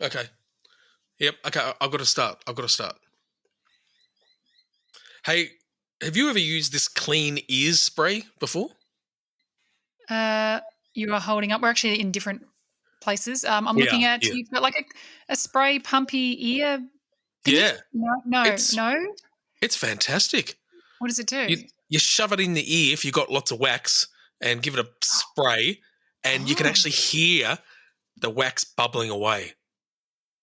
Okay. Yep. Okay. I've got to start. Hey, have you ever used this clean ears spray before? You are holding up. We're actually in different places. I'm Yeah. looking at Yeah. you've got like a spray pumpy ear thingy. Yeah. It's No. it's fantastic. What does it do? You shove it in the ear if you've got lots of wax and give it a spray, and you can Oh, actually hear the wax bubbling away.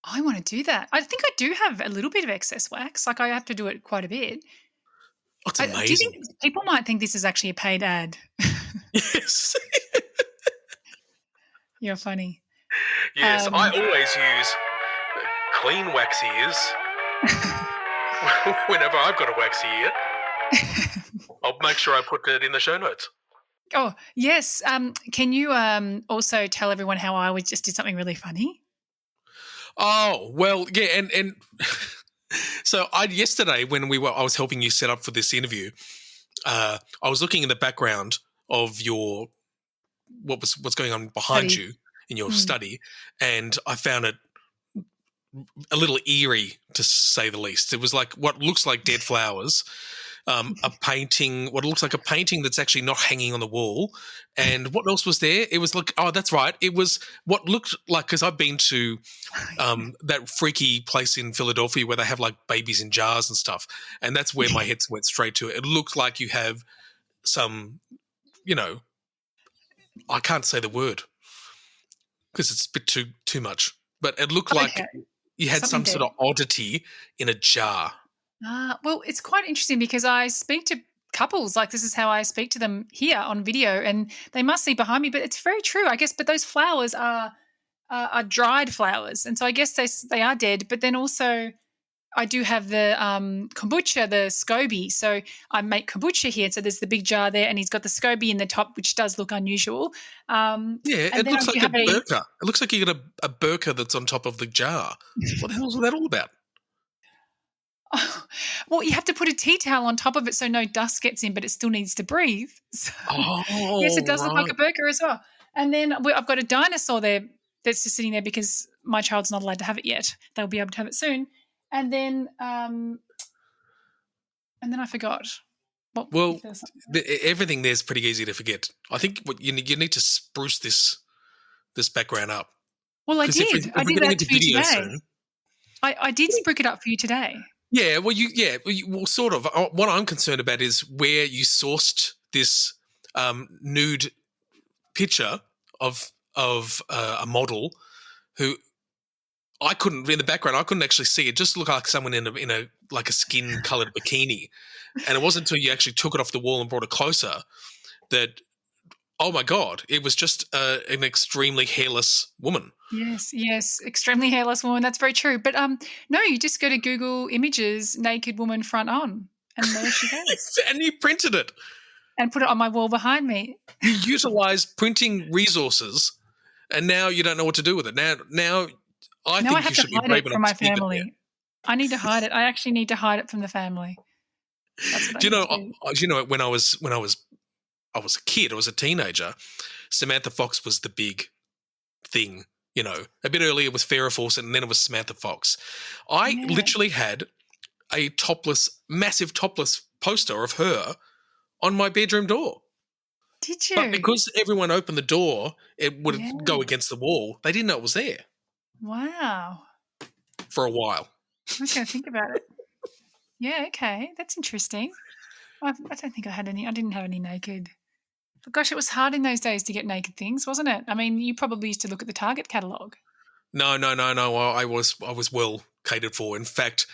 I want to do that. I think I do have a little bit of excess wax. Like I have to do it quite a bit. Oh, it's Do you amazing. think people might think this is actually a paid ad? Yes. You're funny. Yes, I always use clean wax ears whenever I've got a waxy ear. I'll make sure I put it in the show notes. Oh, yes. Can you also tell everyone how I just did something really funny? Oh, well, yeah, and so yesterday when I was helping you set up for this interview, I was looking in the background of your what's going on behind Study. you in your study, and I found it a little eerie, to say the least. It was like what looks like dead flowers, a painting, what looks like a painting that's actually not hanging on the wall. And what else was there? It was like, oh, that's right. It was what looked like, because I've been to that freaky place in Philadelphia where they have like babies in jars and stuff. And that's where my head went straight to. It looked like you have some, I can't say the word because it's a bit too much. But it looked like you had Something some sort of oddity in a jar. Well, it's quite interesting because I speak to couples, like this is how I speak to them here on video, and they must see behind me, but it's very true, I guess. But those flowers are dried flowers, and so I guess they are dead. But then also I do have the kombucha, the SCOBY. So I make kombucha here. So there's the big jar there, and he's got the SCOBY in the top, which does look unusual. Yeah, and it then looks I like do a have burqa. It looks like you got a burqa that's on top of the jar. What the hell is that all about? Well, you have to put a tea towel on top of it so no dust gets in, but it still needs to breathe. So, yes, it does look like a burger as well. And then I've got a dinosaur there that's just sitting there because my child's not allowed to have it yet. They'll be able to have it soon. And then I forgot. Well, everything there's pretty easy to forget. I think what you need to spruce this background up. Well, I did. If I we're did getting that into for you video today. soon, I did spruik it up for you today. Yeah, well, sort of. What I'm concerned about is where you sourced this nude picture of a model who I couldn't, in the background, I couldn't actually see. It just looked like someone in a like a skin colored bikini, and it wasn't until you actually took it off the wall and brought it closer that, oh my God, it was just an extremely hairless woman. Yes, extremely hairless woman. That's very true. But no, you just go to Google Images, naked woman front on, and there she goes. And you printed it. And put it on my wall behind me. You utilised printing resources, and now you don't know what to do with it. Now I think have you to should be hide brave it enough from my to keep it family. there. I need to hide it. I actually need to hide it from the family. That's what Do I need to do. you know when I was a kid, I was a teenager, Samantha Fox was the big thing. A bit earlier was Farrah Fawcett, and then it was Samantha Fox. I literally had a massive topless poster of her on my bedroom door. Did you? But because everyone opened the door, it would go against the wall. They didn't know it was there. Wow. For a while. I'm just going to think about it. Yeah, okay. That's interesting. I don't think I had any. I didn't have any naked. But gosh, it was hard in those days to get naked things, wasn't it? I mean, you probably used to look at the Target catalogue. No. I was well catered for. In fact,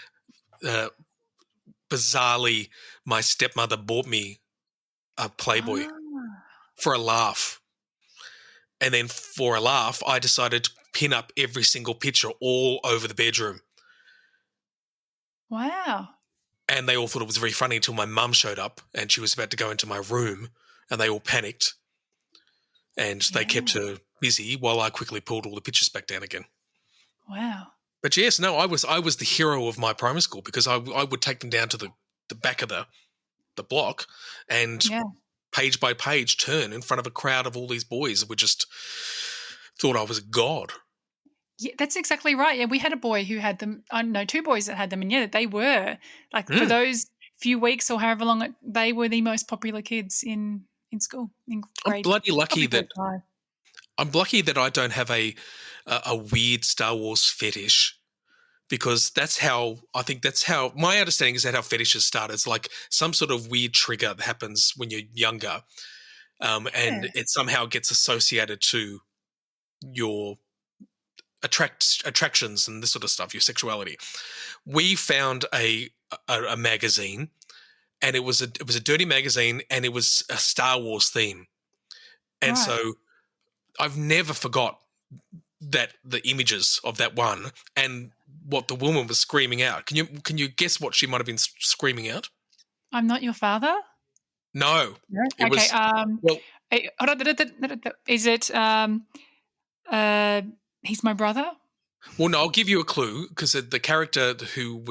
bizarrely, my stepmother bought me a Playboy for a laugh. And then for a laugh, I decided to pin up every single picture all over the bedroom. Wow. And they all thought it was very funny until my mum showed up and she was about to go into my room and they all panicked. And they kept her busy while I quickly pulled all the pictures back down again. Wow. But yes, no, I was the hero of my primary school because I would take them down to the back of the block and page by page turn in front of a crowd of all these boys who just thought I was a god. Yeah, that's exactly right. Yeah, we had a boy who had them. I know 2 boys that had them, and yeah, they were like for Mm. those few weeks or however long they were the most popular kids in school in I'm grade, bloody lucky probably that grade 5. I don't have a weird Star Wars fetish, because I think that's how my understanding is that how fetishes start. It's like some sort of weird trigger that happens when you're younger, Yeah, and it somehow gets associated to your attractions and this sort of stuff, your sexuality. We found a magazine, and it was a dirty magazine, and it was a Star Wars theme, and right. so I've never forgot that the images of that one and what the woman was screaming out. Can you guess what she might have been screaming out? I'm not your father? No, No. it Okay, was well. hold on. Is it, uh, he's my brother? Well, no, I'll give you a clue, because the character who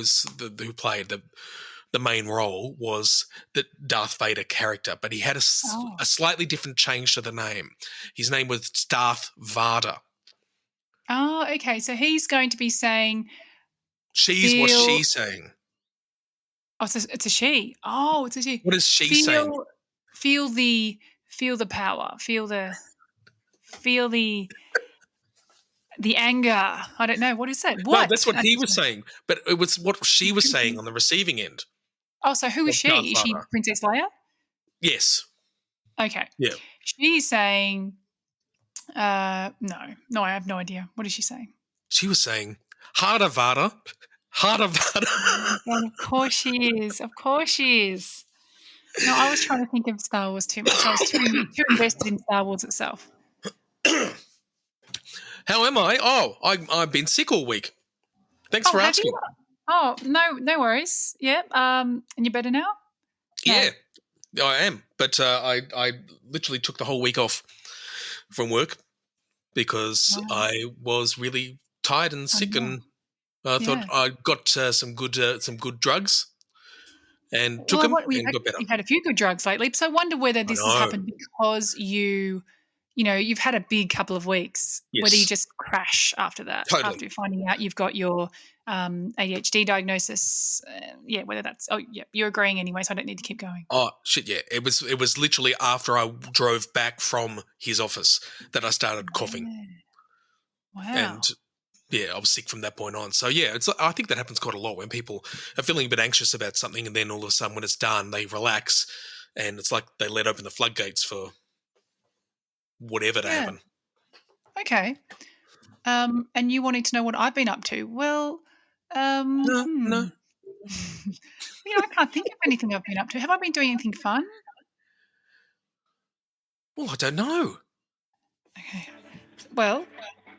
played the main role was the Darth Vader character, but he had Oh. a slightly different change to the name. His name was Darth Vader. Oh, okay, so he's going to be saying, What's "Feel." she saying? Oh, it's a she. Oh, it's a she. What is she saying? Feel feel the power. Feel the anger. I don't know. What is that? No, that's What? what I he don't was know. saying, but it was what she was saying on the receiving end Oh, so who is of Darth she? Is she Vader. Princess Leia? Yes. Okay. Yeah. She's saying, no, I have no idea. What is she saying? She was saying, harder, Vader. Harder, Vader. Oh my god, of course she is. Of course she is. No, I was trying to think of Star Wars too much. I was too invested in Star Wars itself. How am I? Oh, I've been sick all week. Thanks Oh, for have you? asking. Oh, no worries. Yeah. And you're better now? No. Yeah, I am. But I literally took the whole week off from work because Wow. I was really tired and I sick, know. and I thought Yeah. I got some good drugs and took Well, them what and got better. you've had a few good drugs lately, so I wonder whether I this has know. happened because you've had a big couple of weeks, whether you Yes, just crash after that, totally. after finding out you've got your ADHD diagnosis. Yeah, whether that's yeah, you're agreeing anyway, so I don't need to keep going. Oh shit! Yeah, it was literally after I drove back from his office that I started coughing, Yeah. and Wow. yeah, I was sick from that point on. So yeah, I think that happens quite a lot when people are feeling a bit anxious about something, and then all of a sudden, when it's done, they relax, and it's like they let open the floodgates for whatever to Yeah. happen. Okay. And you wanting to know what I've been up to? Well, No, no. hmm. I can't think of anything I've been up to. Have I been doing anything fun? Well, I don't know. Okay. Well, can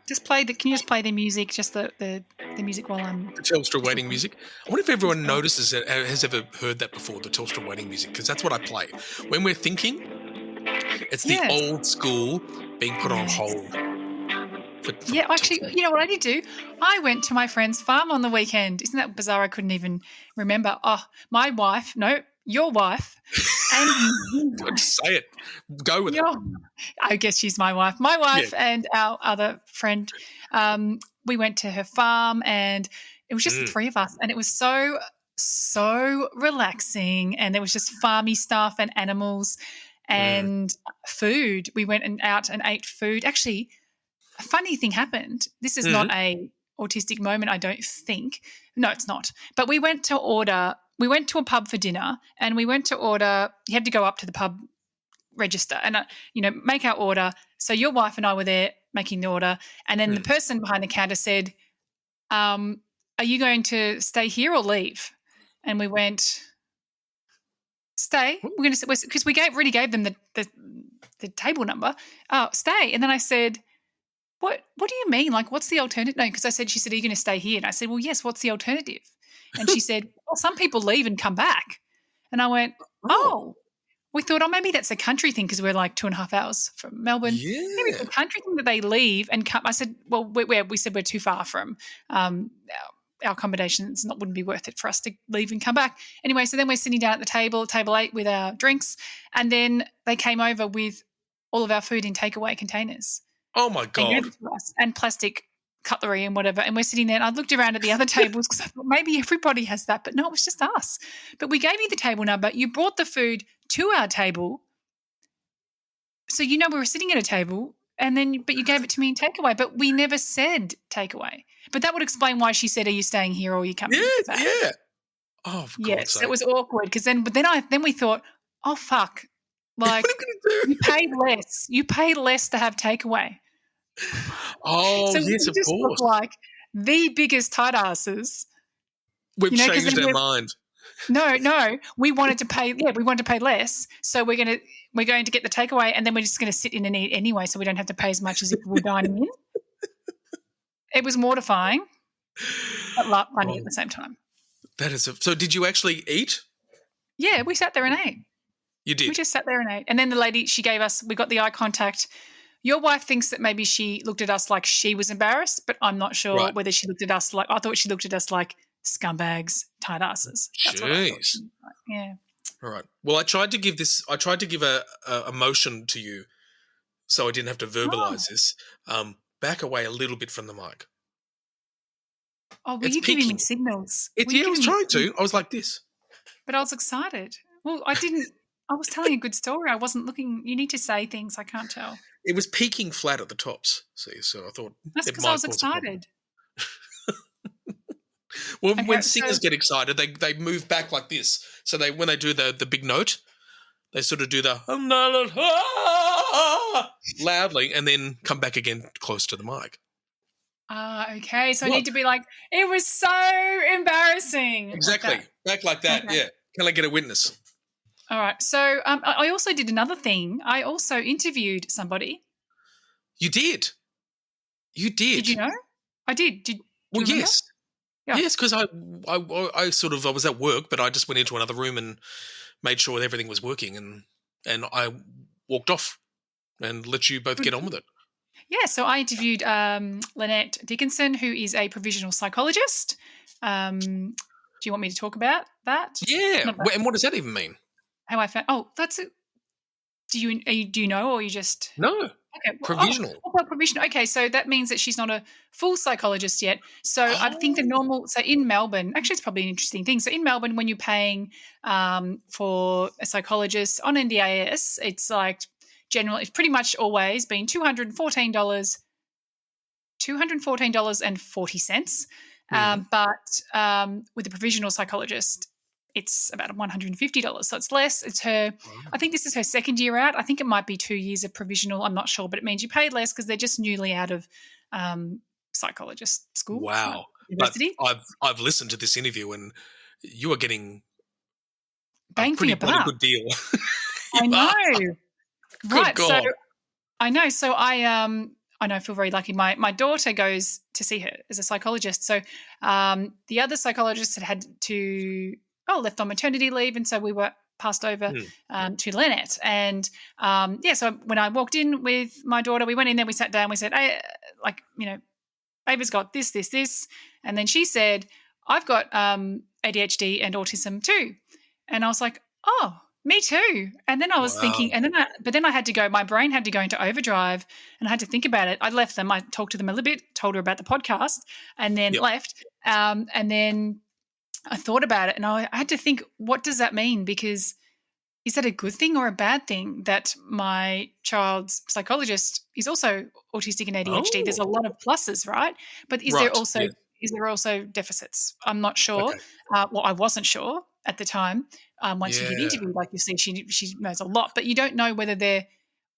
you just play the music, just the music while I'm The Telstra just waiting looking? music. I wonder if Just everyone go. notices it, has ever heard that before. The Telstra waiting music, because that's what I play when we're thinking. It's the Yes. old school being put on Yes. hold for Yeah, actually, Telstra. you know what I did do? I went to my friend's farm on the weekend. Isn't that bizarre? I couldn't even remember. Oh, my wife, no, your wife, and Just say it. Go with it. your, I guess she's my wife. My Yeah. wife and our other friend, we went to her farm, and it was just the Mm, 3 of us, and it was so relaxing, and there was just farmy stuff and animals mm, and food. We went out and ate food. Actually, a funny thing happened. This is mm, not a autistic moment, I don't think. No, it's not. But we went to a pub for dinner, and we went to order. You had to go up to the pub register and make our order. So your wife and I were there making the order, and then the mm. person behind the counter said, "Are you going to stay here or leave?" And we went, "Stay. We're going to," because we already gave them the table number. Oh, stay. And then I said, What do you mean? Like, what's the alternative? No, because she said, "Are you going to stay here?" And I said, "Well, yes. What's the alternative?" And she said, "Well, some people leave and come back." And I went, Oh, "Oh." We thought, "Oh, maybe that's a country thing because we're like 2.5 hours from Melbourne. Maybe it's yeah. a country thing that they leave and come." I said, "Well, we said we're too far from our accommodations. Wouldn't be worth it for us to leave and come back." Anyway, so then we're sitting down at the table 8 with our drinks, and then they came over with all of our food in takeaway containers Oh my and gave god. it to us, and plastic cutlery and whatever, and we're sitting there, and I looked around at the other tables because I thought maybe everybody has that, but no, it was just us. But we gave you the table number. You brought the food to our table, so we were sitting at a table, and then but you gave it to me in takeaway, but we never said takeaway. But that would explain why she said, "Are you staying here or are you coming back?" Yeah. Oh, for God's Yes, sake. it was awkward because then we thought, oh fuck, like What are you going to do? you paid less. You paid less to have takeaway. Oh, So we yes, of just look course. like the biggest tight asses. We've 'Cause changed then our mind. no, we wanted to pay. Yeah, we wanted to pay less. So we're going to get the takeaway, and then we're just going to sit in and eat anyway, so we don't have to pay as much as if we were dining in. It was mortifying, but funny Oh, at the same time. that is so did you actually eat? Yeah, we sat there and ate. You did? We just sat there and ate. And then the lady, she gave us, we got the eye contact. Your wife thinks that maybe she looked at us like she was embarrassed, but I'm not sure whether she looked at us like, I thought she looked at us like scumbags, tight asses. That's what I thought. Jeez. Yeah. All right. Well, I tried to give a motion to you so I didn't have to verbalize this. Back away a little bit from the mic. Oh, were It's you giving me peaking. signals? I was trying to. I was like this. But I was excited. Well, I was telling a good story. I wasn't looking. You need to say things. I can't tell. It was peaking flat at the tops. See, so I thought That's it because I might was cause a problem. excited. Well, Okay, when singers get excited, they move back like this. So when they do the big note, they sort of do the loudly and then come back again close to the mic. Okay. So I What? need to be like, it was so embarrassing. Exactly. Like that. Back like that. Okay. Yeah. Can I get a witness? All right. So I also did another thing. I also interviewed somebody. You did. You did. Did you know? I did. Do you remember? Yes. Yeah. Yes, because I was at work, but I just went into another room and made sure everything was working, and I walked off and let you both get on with it. Yeah, so I interviewed Lynette Dickenson, who is a provisional psychologist. Do you want me to talk about that? Yeah, Not that. and what does that even mean? How I found? Oh, that's it. Do you know, or you just No, okay? provisional. Provisional. Okay, so that means that she's not a full psychologist yet. So I think the normal. So in Melbourne, actually, it's probably an interesting thing. So in Melbourne, when you're paying for a psychologist on NDIS, it's like generally, it's pretty much always been $214. $214.40. But with a provisional psychologist, it's about $150. So it's less. It's her, I think this is her second year out. I think it might be 2 years of provisional. I'm not sure, but it means you paid less because they're just newly out of psychologist school. Wow. University. But I've listened to this interview and you are getting Bang for your bloody buck. good deal. I know. Right. God. So I know. So I feel very lucky. My daughter goes to see her as a psychologist. So the other psychologist had left on maternity leave, and so we were passed over to Lynette. And so when I walked in with my daughter, we went in there, we sat down, we said, hey, Ava's got this, and then she said, I've got ADHD and autism too. And I was like, oh, me too. And then I was thinking, but then I had to go, my brain had to go into overdrive and I had to think about it. I left them, I talked to them a little bit, told her about the podcast and then left. And then I thought about it and I had to think, what does that mean? Because is that a good thing or a bad thing that my child's psychologist is also autistic and ADHD? There's a lot of pluses, right? But is there also deficits? I'm not sure. Okay. I wasn't sure at the time. Once you get interviewed, like you see, she knows a lot, but you don't know whether they're.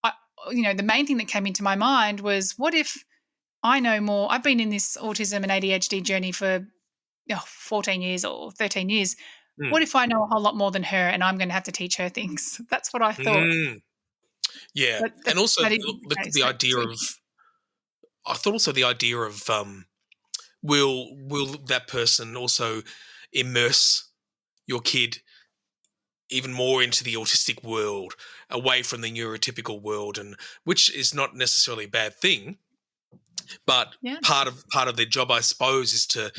The main thing that came into my mind was, what if I know more? I've been in this autism and ADHD journey for 14 years or 13 years. What if I know a whole lot more than her and I'm going to have to teach her things? That's what I thought. Yeah, and also the idea of, I thought also the idea of, will that person also immerse your kid even more into the autistic world, away from the neurotypical world, and which is not necessarily a bad thing, but part of their job, I suppose, is to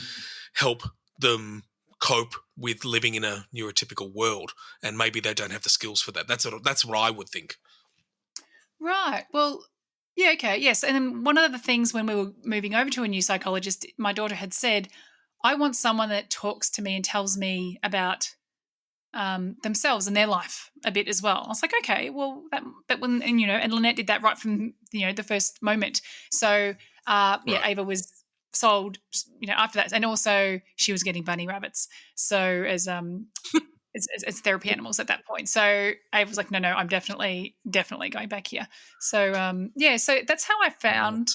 help them cope with living in a neurotypical world, and maybe they don't have the skills for that. That's what I would think. Right. Well, Yeah, okay, yes. And then one of the things when we were moving over to a new psychologist, my daughter had said, I want someone that talks to me and tells me about themselves and their life a bit as well. I was like, okay, well, that one, and and Lynette did that right from the first moment. So Right. Ava was sold, after that, and also she was getting bunny rabbits. So as therapy animals at that point. So Ava was like, no, I'm definitely going back here. So so that's how I Right. found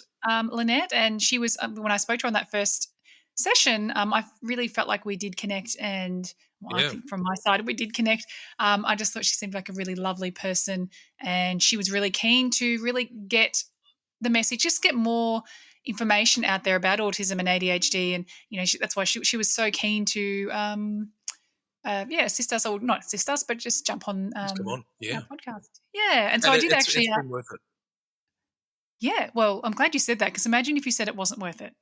Lynette, and she was when I spoke to her on that first session, I really felt like we did connect, and well, I Yeah. think from my side we did connect. I just thought she seemed like a really lovely person, and she was really keen to really get the message, just get more information out there about autism and ADHD, and that's why she was so keen to assist us, or not assist us, but just jump on Just come on. our Yeah. podcast. Yeah, and so And I did it's actually. been worth it. Yeah, well, I'm glad you said that, because imagine if you said it wasn't worth it.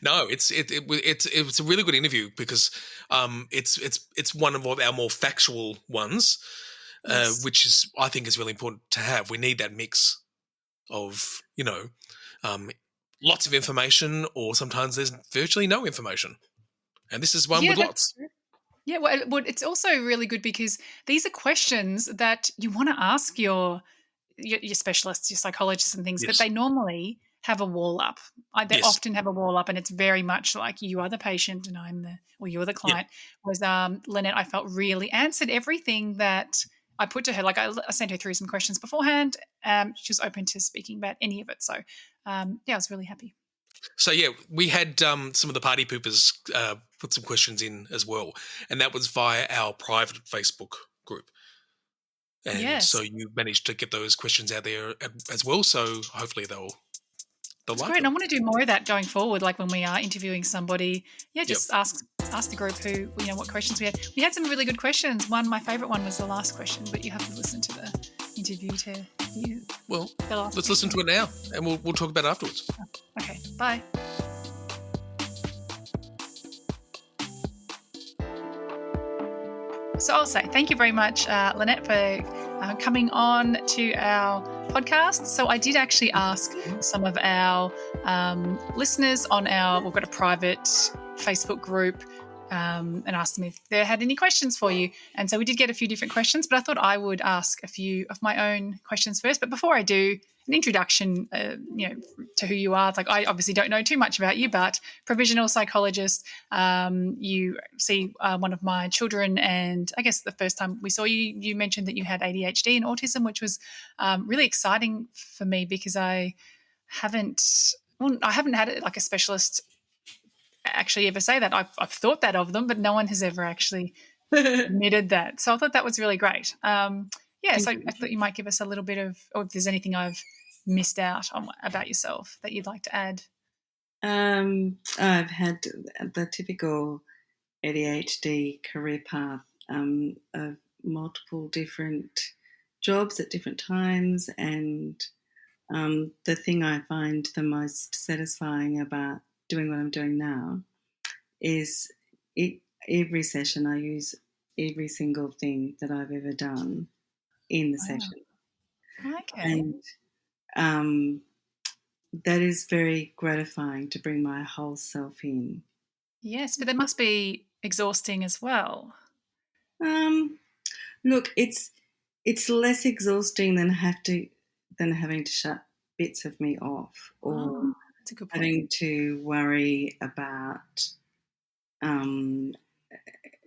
No, it's a really good interview because it's one of our more factual ones, Yes. which is I think is really important to have. We need that mix of um, lots of information, or sometimes there's virtually no information, and this is one Yeah, with that's lots. true. Yeah, well, it's also really good because these are questions that you want to ask your specialists, your psychologists and things, but Yes, they normally have a wall up. They yes, often have a wall up, and it's very much like you are the patient and you're the yeah. client. Was Lynette, I felt, really answered everything that I put to her. Like I sent her through some questions beforehand. She was open to speaking about any of it. So I was really happy. So yeah, we had some of the party poopers put some questions in as well, and that was via our private Facebook group. And so Yes. you managed to get those questions out there as well. So hopefully they'll It's like great, and I them. want to do more of that going forward. Like when we are interviewing somebody, yeah, Yep. just ask the group who what questions we had. We had some really good questions. My favorite one was the last question, but you have to listen to the interview to hear Well, the last let's listen question. to it now, and we'll talk about it afterwards. Okay, bye. So I'll say thank you very much, Lynette, for coming on to our podcast. So I did actually ask some of our listeners we've got a private Facebook group, and asked them if they had any questions for you. And so we did get a few different questions, but I thought I would ask a few of my own questions first. But before I do, an introduction, to who you are. It's like I obviously don't know too much about you, but provisional psychologist. You see one of my children, and I guess the first time we saw you, you mentioned that you had ADHD and autism, which was really exciting for me because I haven't had it like a specialist actually ever say that. I've thought that of them, but no one has ever actually Thank admitted that. So I thought that was really great. So you. I thought you might give us a little bit of, or if there's anything I've missed out on about yourself that you'd like to add. I've had the typical ADHD career path of multiple different jobs at different times, and the thing I find the most satisfying about doing what I'm doing now is every session I use every single thing that I've ever done in the Wow. session, Okay. and um, that is very gratifying to bring my whole self in. Yes, but that must be exhausting as well. Um, Look, it's less exhausting than having to shut bits of me off, or Oh, that's a good point. having to worry about um,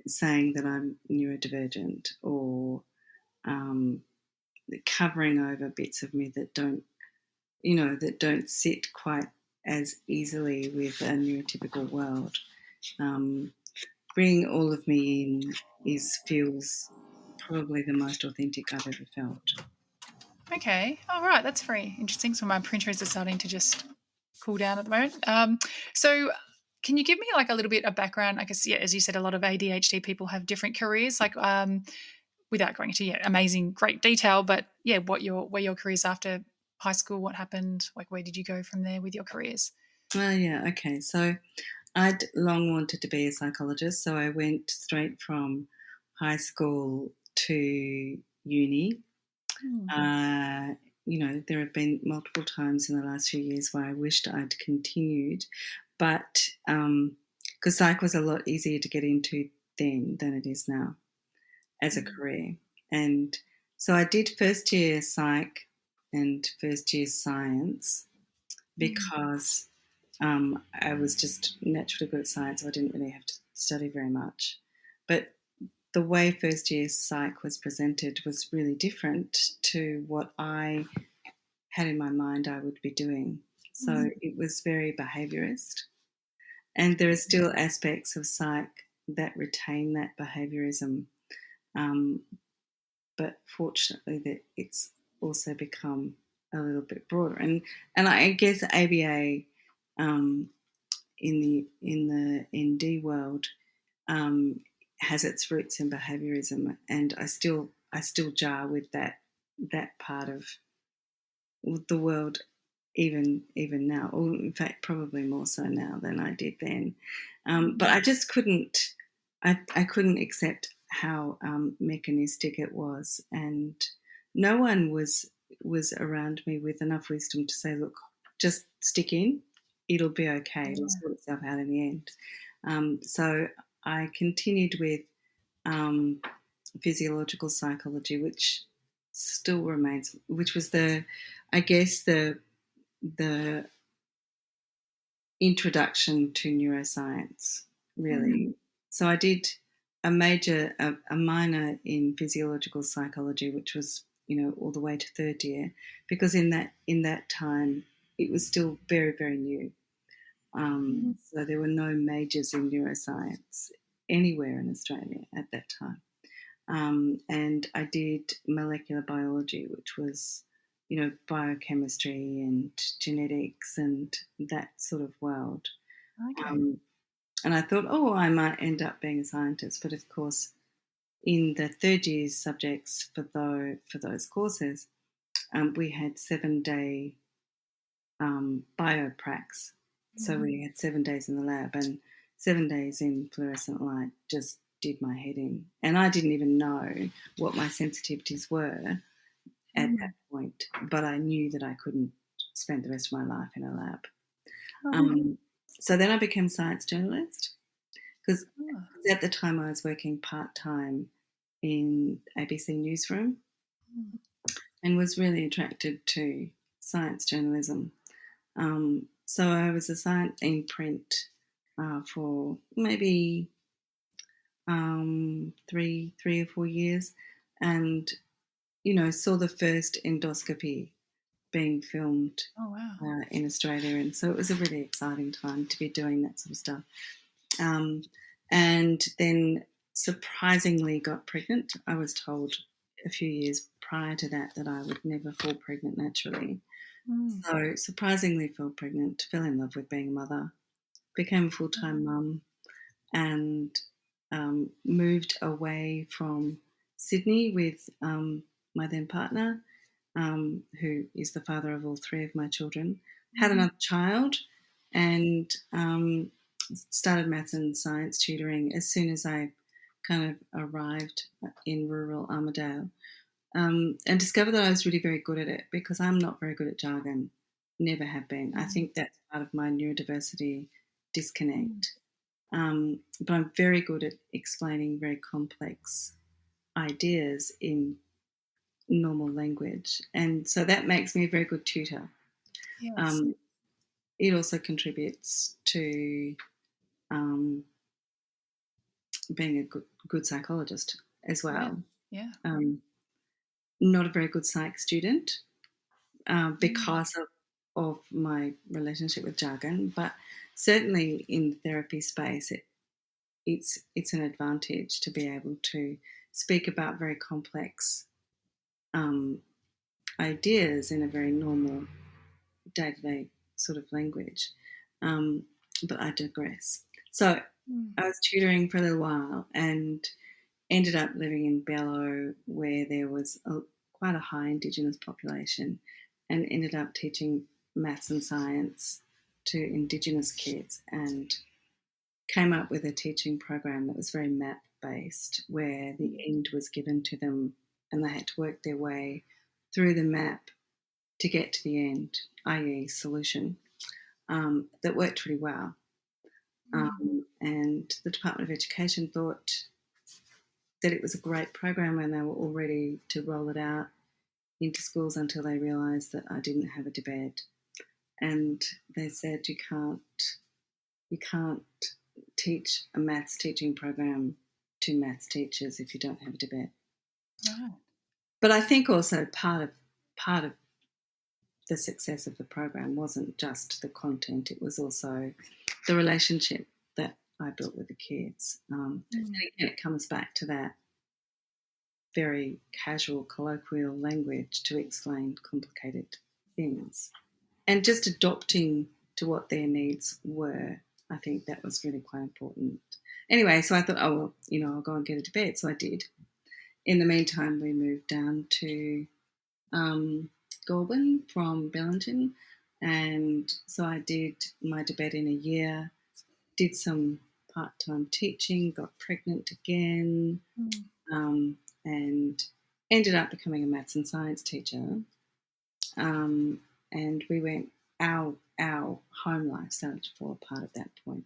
saying that I'm neurodivergent, or um, covering over bits of me that don't sit quite as easily with a neurotypical world. Um, Bringing all of me in feels probably the most authentic I've ever felt. Okay. All right. That's very interesting. So my printer is deciding to just cool down at the moment. So can you give me like a little bit of background? I guess, yeah, as you said, a lot of ADHD people have different careers, like without going into amazing, great detail, but yeah, where your careers after high school, what happened? Like, where did you go from there with your careers? Well, yeah, okay. So I'd long wanted to be a psychologist, so I went straight from high school to uni. Hmm. Uh, there have been multiple times in the last few years where I wished I'd continued, but because psych was a lot easier to get into then than it is now as a career. And so I did first year psych and first year science because I was just naturally good at science, so I didn't really have to study very much. But the way first year psych was presented was really different to what I had in my mind I would be doing. So it was very behaviourist. And there are still aspects of psych that retain that behaviourism. But fortunately that it's also become a little bit broader. And I guess ABA in the ND world has its roots in behaviourism, and I still jar with that part of the world even now, or in fact probably more so now than I did then. But I just couldn't accept how mechanistic it was, and no one was around me with enough wisdom to say, look, just stick in, it'll be okay, it'll sort itself out in the end. So I continued with physiological psychology, which still remains, which was the introduction to neuroscience, really. So I did a minor in physiological psychology, which was, all the way to third year, because in that time it was still very, very new. So there were no majors in neuroscience anywhere in Australia at that time. And I did molecular biology, which was, biochemistry and genetics and that sort of world. Okay. And I thought, I might end up being a scientist. But of course, in the third year subjects for those courses, we had 7-day biopracs. So we had 7 days in the lab and 7 days in fluorescent light just did my head in. And I didn't even know what my sensitivities were at that point, but I knew that I couldn't spend the rest of my life in a lab. So then I became a science journalist because at the time I was working part-time in ABC Newsroom and was really attracted to science journalism. So I was a science in print for maybe 3 or 4 years, and saw the first endoscopy being filmed in Australia, and so it was a really exciting time to be doing that sort of stuff. And then surprisingly got pregnant. I was told a few years prior to that I would never fall pregnant naturally. So surprisingly fell pregnant, fell in love with being a mother, became a full-time mum, and moved away from Sydney with my then partner, who is the father of all 3 of my children, had another child, and started maths and science tutoring as soon as I kind of arrived in rural Armidale, and discovered that I was really very good at it because I'm not very good at jargon, never have been. I think that's part of my neurodiversity disconnect. But I'm very good at explaining very complex ideas in normal language, and so that makes me a very good tutor. Yes. It also contributes to being a good psychologist as well. Yeah. Not a very good psych student because of my relationship with jargon, but certainly in the therapy space, it's an advantage to be able to speak about very complex ideas in a very normal day-to-day sort of language. But I digress. So I was tutoring for a little while and ended up living in Bello, where there was quite a high Indigenous population, and ended up teaching maths and science to Indigenous kids, and came up with a teaching program that was very map-based, where the end was given to them and they had to work their way through the map to get to the end, i.e. solution, that worked really well. And the Department of Education thought that it was a great program, and they were all ready to roll it out into schools until they realised that I didn't have a DBED. And they said you can't teach a maths teaching program to maths teachers if you don't have a DBED. Right. But I think also part of the success of the program wasn't just the content; it was also the relationship that I built with the kids. And again, it comes back to that very casual, colloquial language to explain complicated things, and just adopting to what their needs were. I think that was really quite important. Anyway, so I thought, oh, well, I'll go and get a DBED. So I did. In the meantime, we moved down to Goulburn from Bellingen, and so I did my DBED in a year, did some part-time teaching, got pregnant again, and ended up becoming a maths and science teacher. And we went, our home life started to fall apart at that point.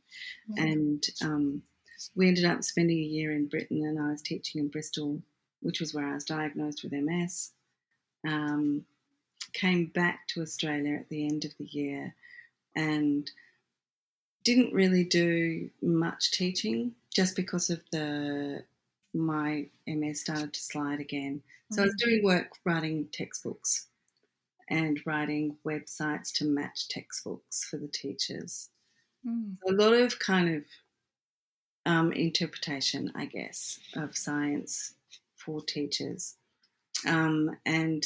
And we ended up spending a year in Britain, and I was teaching in Bristol, which was where I was diagnosed with MS. Came back to Australia at the end of the year and didn't really do much teaching just because of my MS started to slide again. So I was doing work writing textbooks and writing websites to match textbooks for the teachers. A lot of kind of interpretation, I guess, of science for teachers. And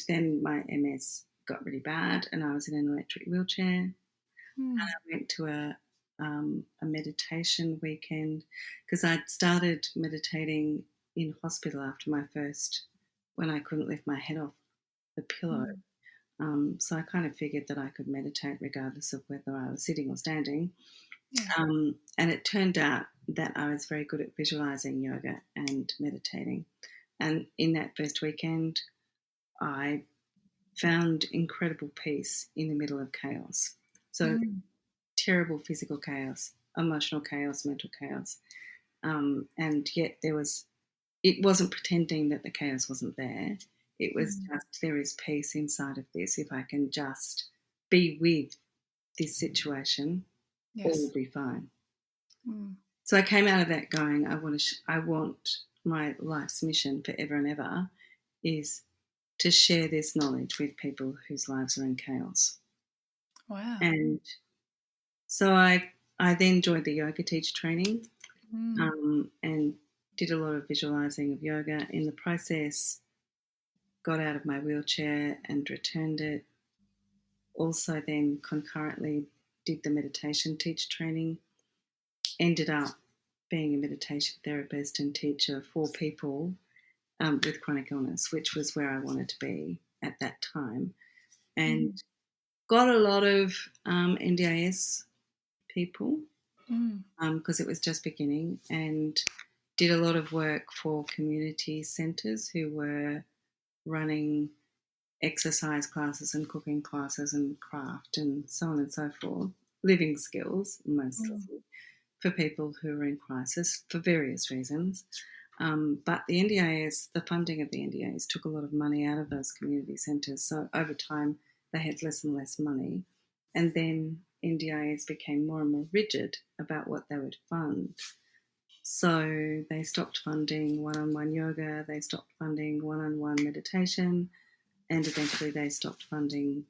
then my MS got really bad and I was in an electric wheelchair. And I went to a meditation weekend because I'd started meditating in hospital after my first, when I couldn't lift my head off the pillow. So I kind of figured that I could meditate regardless of whether I was sitting or standing. And it turned out that I was very good at visualizing yoga and meditating. And in that first weekend, I found incredible peace in the middle of chaos. So terrible physical chaos, emotional chaos, mental chaos. And yet it wasn't pretending that the chaos wasn't there. It was just, there is peace inside of this. If I can just be with this situation, all will be fine. So I came out of that going, I want my life's mission forever and ever is to share this knowledge with people whose lives are in chaos. Wow. And so I then joined the yoga teacher training and did a lot of visualizing of yoga. In the process, got out of my wheelchair and returned it. Also then concurrently did the meditation teacher training. Ended up being a meditation therapist and teacher for people with chronic illness, which was where I wanted to be at that time. And got a lot of NDIS people because it was just beginning, and did a lot of work for community centres who were running exercise classes and cooking classes and craft and so on and so forth, living skills mostly, for people who are in crisis for various reasons. But the NDIS, the funding of the NDIS took a lot of money out of those community centres. So over time, they had less and less money. And then NDIS became more and more rigid about what they would fund. So they stopped funding one-on-one yoga, they stopped funding one-on-one meditation, and eventually they stopped funding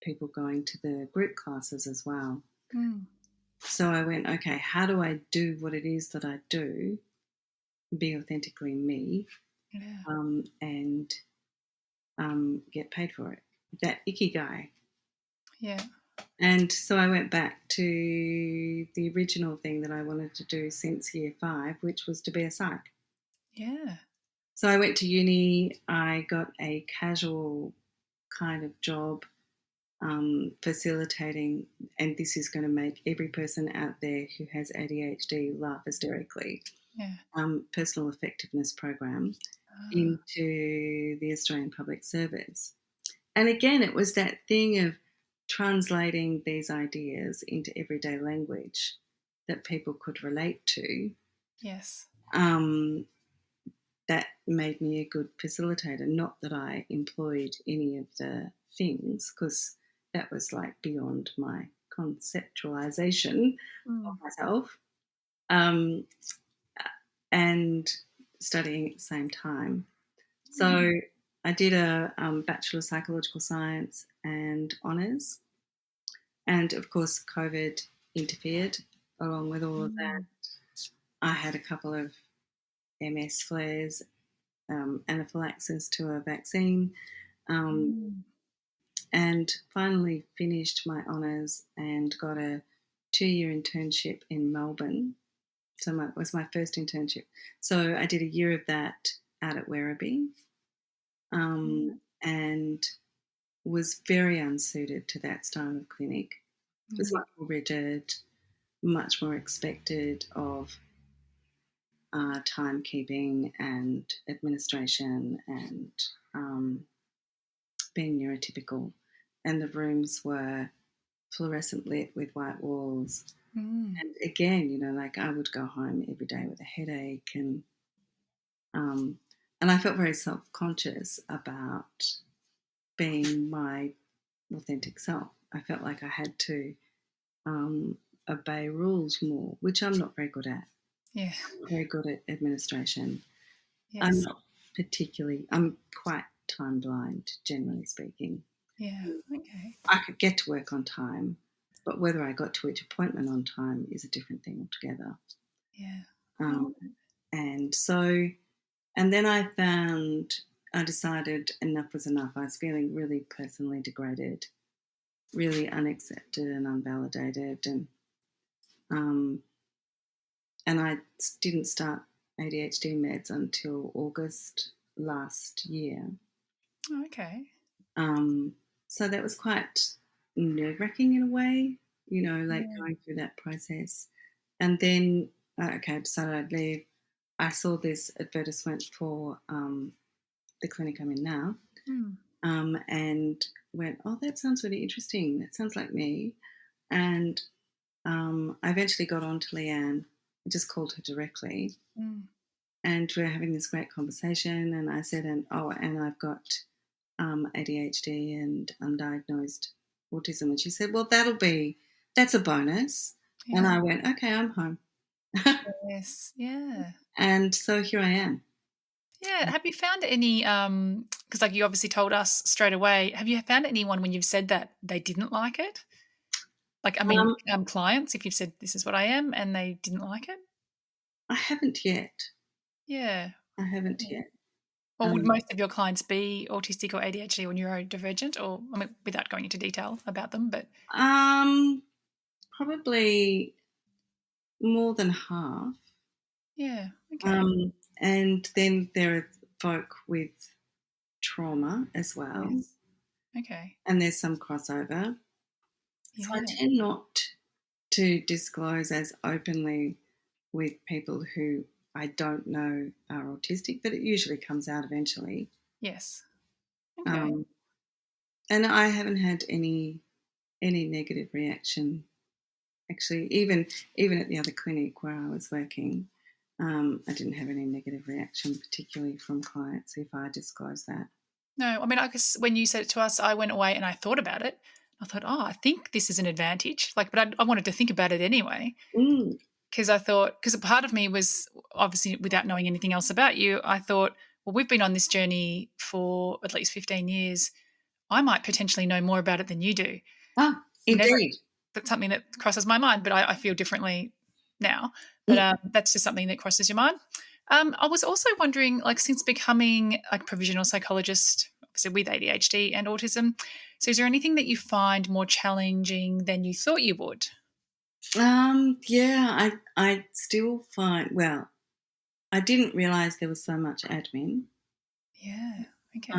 people going to the group classes as well. So I went, okay, how do I do what it is that I do, be authentically me, and get paid for it? That ikigai. Yeah. And so I went back to the original thing that I wanted to do since year 5, which was to be a psych. Yeah. So I went to uni. I got a casual kind of job facilitating, and this is going to make every person out there who has ADHD laugh hysterically, personal effectiveness program into the Australian Public Service. And again, it was that thing of translating these ideas into everyday language that people could relate to. Yes. That made me a good facilitator. Not that I employed any of the things, because that was like beyond my conceptualization of myself, and studying at the same time. So I did a Bachelor of Psychological Science and honours, and of course COVID interfered along with all of that. I had a couple of MS flares, anaphylaxis to a vaccine, and finally finished my honours and got a 2-year internship in Melbourne. So it was my first internship. So I did a year of that out at Werribee, and was very unsuited to that style of clinic. It was much more rigid, much more expected of timekeeping and administration and being neurotypical. And the rooms were fluorescent lit with white walls. And again, you know, like I would go home every day with a headache, and I felt very self-conscious about being my authentic self. I felt like I had to obey rules more, which I'm not very good at. Yeah. I'm not very good at administration. Yes. I'm quite time blind, generally speaking. Yeah. Okay. I could get to work on time, but whether I got to each appointment on time is a different thing altogether. Yeah. And then I decided enough was enough. I was feeling really personally degraded, really unaccepted and unvalidated, and I didn't start ADHD meds until August last year. Okay. So that was quite nerve-wracking in a way, you know, like going through that process. And then, I decided I'd leave. I saw this advertisement for the clinic I'm in now, and went, oh, that sounds really interesting. That sounds like me. And I eventually got on to Leanne. I just called her directly. And we were having this great conversation, and I said, and I've got ADHD and undiagnosed autism. And she said, well, that's a bonus. Yeah. And I went, okay, I'm home. Yes, yeah. And so here I am. Yeah. Have you found any, because like you obviously told us straight away, have you found anyone when you've said that they didn't like it? Like, I mean, clients, if you've said this is what I am and they didn't like it? I haven't yet. Yeah. I haven't yet. Or would most of your clients be autistic or ADHD or neurodivergent, or, I mean, without going into detail about them, but probably more than half. Yeah. Okay. And then there are folk with trauma as well. Yes. Okay. And there's some crossover. Yeah. So I tend not to disclose as openly with people who I don't know are autistic, but it usually comes out eventually. Yes. Okay. And I haven't had any negative reaction. Actually, even at the other clinic where I was working, I didn't have any negative reaction, particularly from clients if I disclosed that. No, I mean, I guess when you said it to us, I went away and I thought about it. I thought, I think this is an advantage. Like, but I wanted to think about it anyway. Because I thought, because a part of me was obviously, without knowing anything else about you, I thought, well, we've been on this journey for at least 15 years. I might potentially know more about it than you do. Ah, indeed. That's something that crosses my mind, but I feel differently now. But that's just something that crosses your mind. I was also wondering, like, since becoming a provisional psychologist, obviously with ADHD and autism, so is there anything that you find more challenging than you thought you would? Yeah, I still find, well, I didn't realise there was so much admin. Yeah, okay.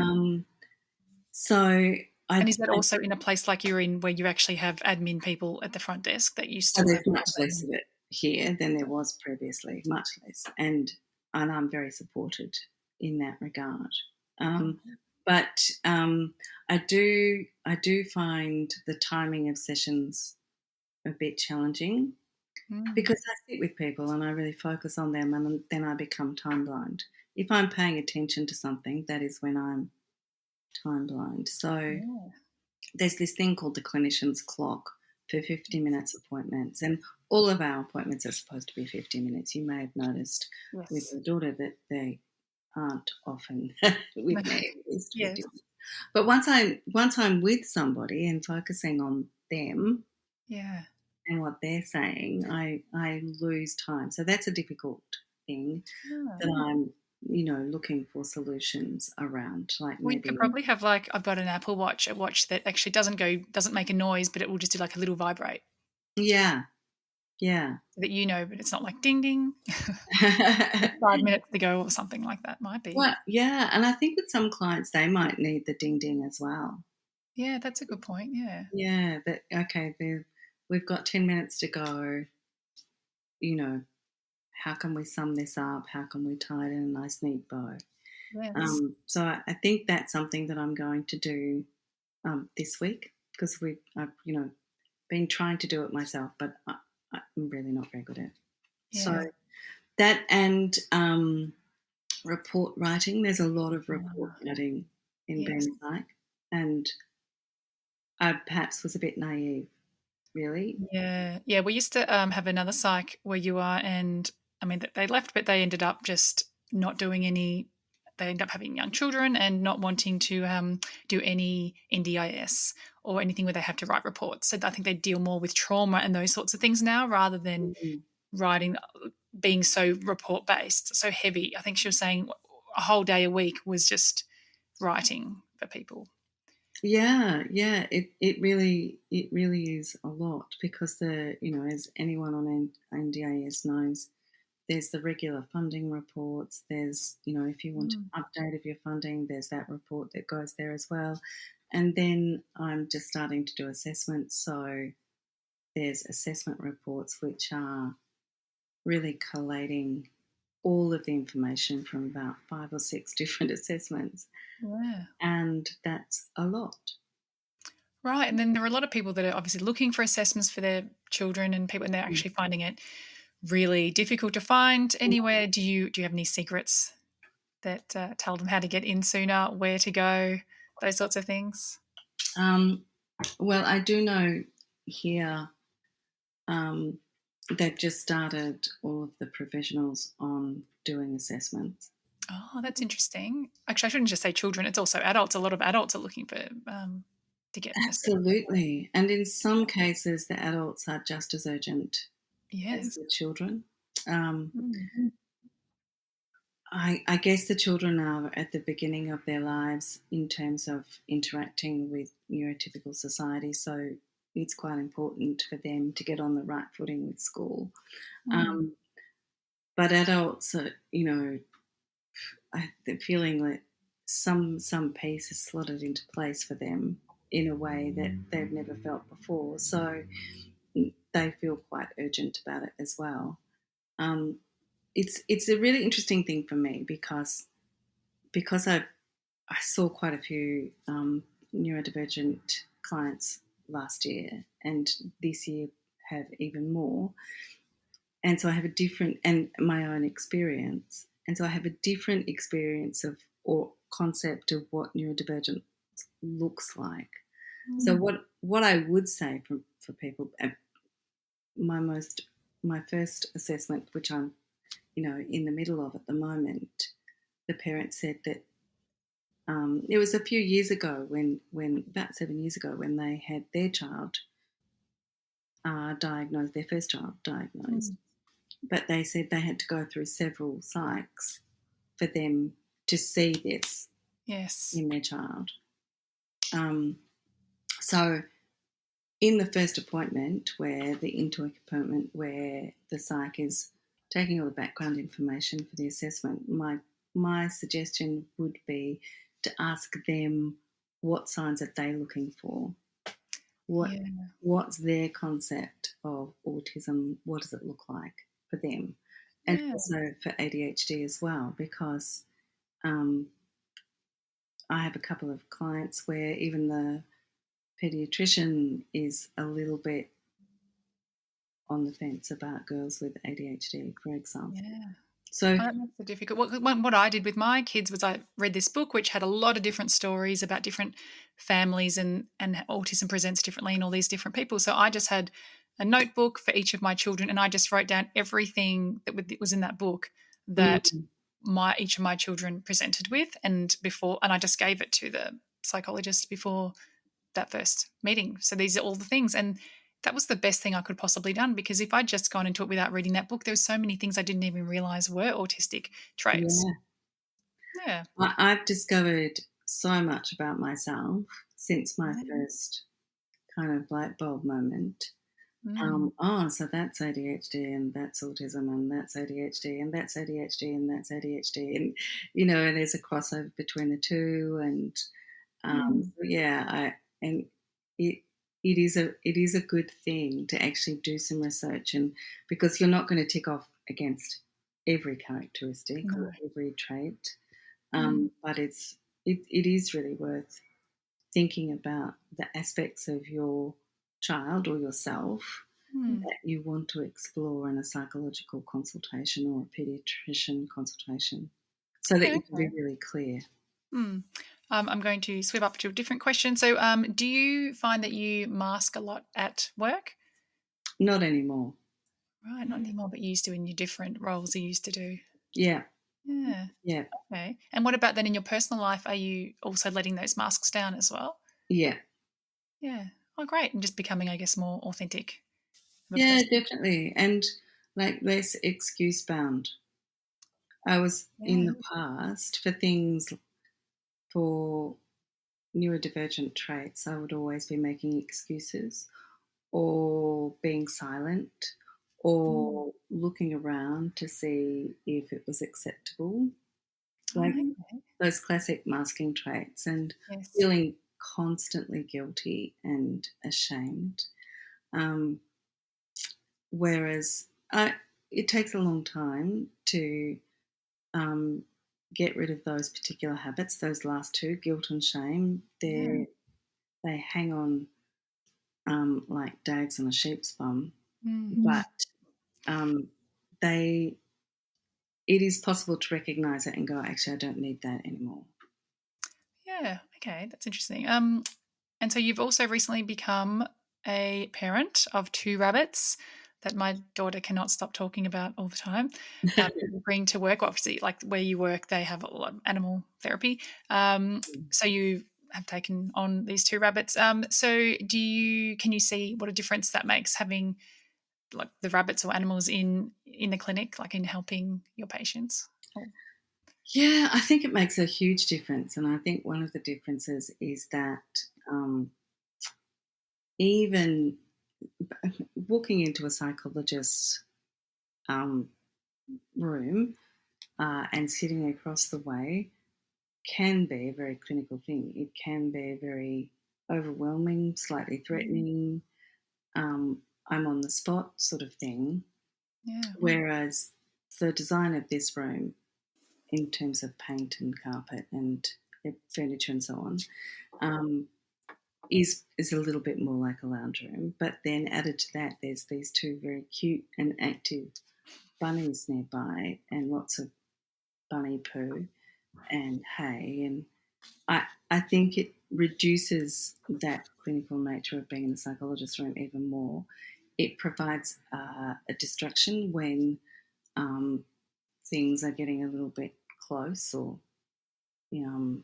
And is that also in a place like you're in where you actually have admin people at the front desk that you still there's much less of it here than there was previously, much less. And I'm very supported in that regard. But I do find the timing of sessions a bit challenging because I sit with people and I really focus on them, and then I become time blind. If I'm paying attention to something, that is when I'm time blind. So there's this thing called the clinician's clock for 50 minutes appointments, and all of our appointments are supposed to be 50 minutes. You may have noticed with your daughter that they aren't often with me. It's 50 minutes. But once I'm with somebody and focusing on them and what they're saying, I lose time. So that's a difficult thing that I'm looking for solutions around. Like Well, you maybe could probably have I've got an Apple Watch, a watch that actually doesn't make a noise, but it will just do like a little vibrate. Yeah. So that but it's not like ding ding 5 minutes to go or something like that might be. Well, yeah, and I think with some clients they might need the ding ding as well. Yeah, that's a good point. Yeah. Yeah, that okay, we've got 10 minutes to go. How can we sum this up? How can we tie it in a nice neat bow? Yes. So I think that's something that I'm going to do this week because I've been trying to do it myself, but I'm really not very good at it. Yeah. So that and report writing. There's a lot of report writing in being psych, and I perhaps was a bit naive, really. Yeah. We used to have another psych where you are, and I mean they left, but they ended up just not doing any. They end up having young children and not wanting to do any NDIS or anything where they have to write reports. So I think they deal more with trauma and those sorts of things now rather than writing, being so report based, so heavy. I think she was saying a whole day a week was just writing for people. Yeah, it really is a lot because as anyone on NDIS knows, there's the regular funding reports. There's if you want an update of your funding, there's that report that goes there as well. And then I'm just starting to do assessments, so there's assessment reports which are really collating all of the information from about 5 or 6 different assessments. Yeah. And that's a lot. Right. And then there are a lot of people that are obviously looking for assessments for their children and they're actually finding it really difficult to find anywhere. Do you have any secrets that tell them how to get in sooner, where to go, those sorts of things? Well, I do know here they've just started all of the provisionals on doing assessments. Oh, that's interesting. Actually, I shouldn't just say children. It's also adults. A lot of adults are looking for to get an assessment. Absolutely. And in some cases, the adults are just as urgent as Yes. the children. I guess the children are at the beginning of their lives in terms of interacting with neurotypical society, so it's quite important for them to get on the right footing with school. But adults are, they're feeling that some piece is slotted into place for them in a way that they've never felt before. So they feel quite urgent about it as well. It's a really interesting thing for me because I saw quite a few neurodivergent clients last year, and this year have even more. And so I have a different, and my own experience, and so I have a different experience of or concept of what neurodivergent looks like. So what I would say for people, my first assessment, which I'm in the middle of at the moment, the parent said that it was a few years ago when about 7 years ago when they had their child diagnosed, their first child diagnosed, but they said they had to go through several psychs for them to see this in their child. So in the first appointment, where the intake appointment, where the psych is taking all the background information for the assessment, my suggestion would be to ask them what signs are they looking for. What's their concept of autism? What does it look like for them? And also for ADHD as well, because I have a couple of clients where even the pediatrician is a little bit on the fence about girls with ADHD, for example. Yeah. So That makes it difficult. What I did with my kids was I read this book, which had a lot of different stories about different families and autism presents differently in all these different people. So I just had a notebook for each of my children, and I just wrote down everything that was in that book that mm, each of my children presented with, and I just gave it to the psychologist before that first meeting. So these are all the things, and that was the best thing I could possibly done, because if I'd just gone into it without reading that book, there was so many things I didn't even realize were autistic traits. yeah, Yeah. I've discovered so much about myself since my Yeah. first kind of light bulb moment. Mm. So that's ADHD and that's autism and that's ADHD and that's ADHD and that's ADHD, and and there's a crossover between the two, and Mm. so yeah, and it it is a good thing to actually do some research, and because you're not going to tick off against every characteristic or No. every trait, Mm. but it is really worth thinking about the aspects of your child or yourself Mm. that you want to explore in a psychological consultation or a pediatrician consultation, so that Yeah. you can be Okay. really clear. Mm. I'm going to swim up to a different question. So, do you find that you mask a lot at work? Not anymore. Right, not anymore, but you used to in your different roles you used to do. Yeah, Yeah. yeah, Okay. And what about then in your personal life? Are you also letting those masks down as well? yeah. Yeah. Oh, great. And just becoming, I guess, more authentic of a Yeah, person. definitely. And like less excuse bound. I was in Yeah. the past for things for neurodivergent traits, I would always be making excuses or being silent Mm. or looking around to see if it was acceptable. Oh, Like okay. those classic masking traits, and Yes. feeling constantly guilty and ashamed. Um, Whereas it takes a long time to um, get rid of those particular habits. Those last two, guilt and shame, Yeah. they hang on like dags on a sheep's bum. Mm. But um, they, it is possible to recognise it and go, actually, I don't need that anymore. Yeah. Okay. That's interesting. And so you've also recently become a parent of two rabbits that my daughter cannot stop talking about all the time. That you bring to work. Well, obviously, like where you work, they have a lot of animal therapy. So you have taken on these two rabbits. So can you see what a difference that makes having like the rabbits or animals in the clinic, like in helping your patients? Oh. Yeah, I think it makes a huge difference. And I think one of the differences is that um, even walking into a psychologist's um, room and sitting across the way can be a very clinical thing. It can be very overwhelming, slightly Mm. threatening, I'm on the spot sort of thing. Yeah. Whereas the design of this room, in terms of paint and carpet and furniture and so on, um, is a little bit more like a lounge room. But then added to that, there's these two very cute and active bunnies nearby, and lots of bunny poo and hay, and I think it reduces that clinical nature of being in the psychologist's room even more. It provides a distraction when um, things are getting a little bit close or um,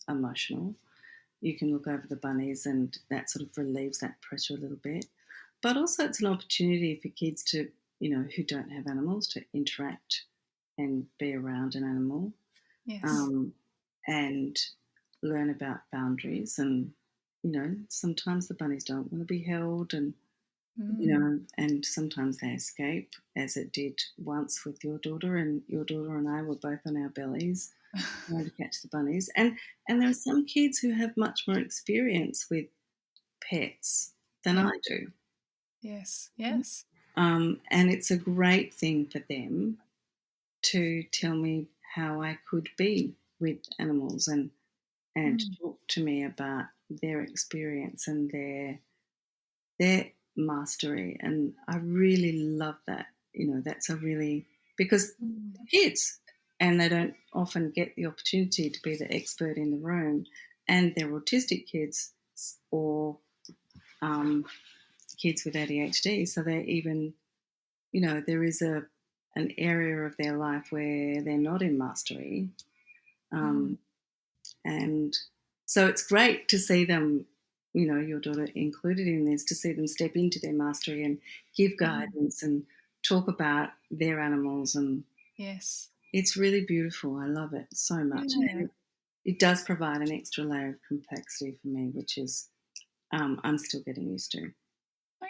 emotional. You can look over the bunnies, and that sort of relieves that pressure a little bit. But also, it's an opportunity for kids to, who don't have animals, to interact and be around an animal, Yes. um, and learn about boundaries. And sometimes the bunnies don't want to be held, and Mm. and sometimes they escape, as it did once with your daughter. And your daughter and I were both on our bellies trying to catch the bunnies. And there are some kids who have much more experience with pets than Yeah. I do. Yes. Yes. And it's a great thing for them to tell me how I could be with animals. And and talk to me about their experience and their mastery. And I really love that. That's a really, because kids, and they don't often get the opportunity to be the expert in the room, and they're autistic kids or kids with ADHD, so they're even, there is an area of their life where they're not in mastery, and so it's great to see them, your daughter included in this, to see them step into their mastery and give guidance and talk about their animals, and yes, it's really beautiful. I love it so much. And it does provide an extra layer of complexity for me, which is I'm still getting used to.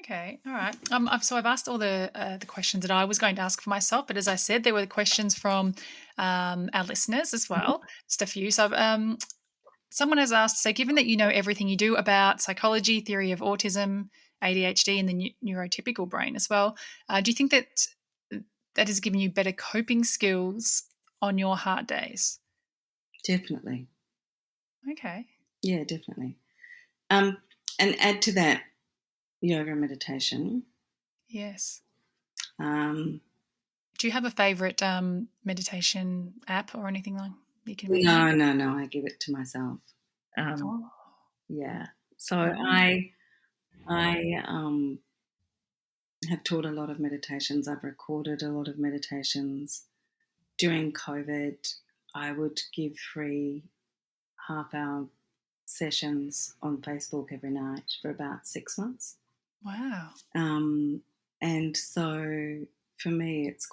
Okay, all right. So I've asked all the questions that I was going to ask for myself, but as I said, there were questions from our listeners as well, just a few. So someone has asked, so given that you know everything you do about psychology, theory of autism, ADHD, and the neurotypical brain as well, do you think that has given you better coping skills on your hard days? Definitely. Okay. Yeah, definitely. And add to that yoga and meditation. Yes. Um, Do you have a favorite meditation app or anything like you can recommend? No. I give it to myself. Yeah. So I have taught a lot of meditations. I've recorded a lot of meditations. During COVID, I would give free half-hour sessions on Facebook every night for about 6 months. Wow. And so for me, it's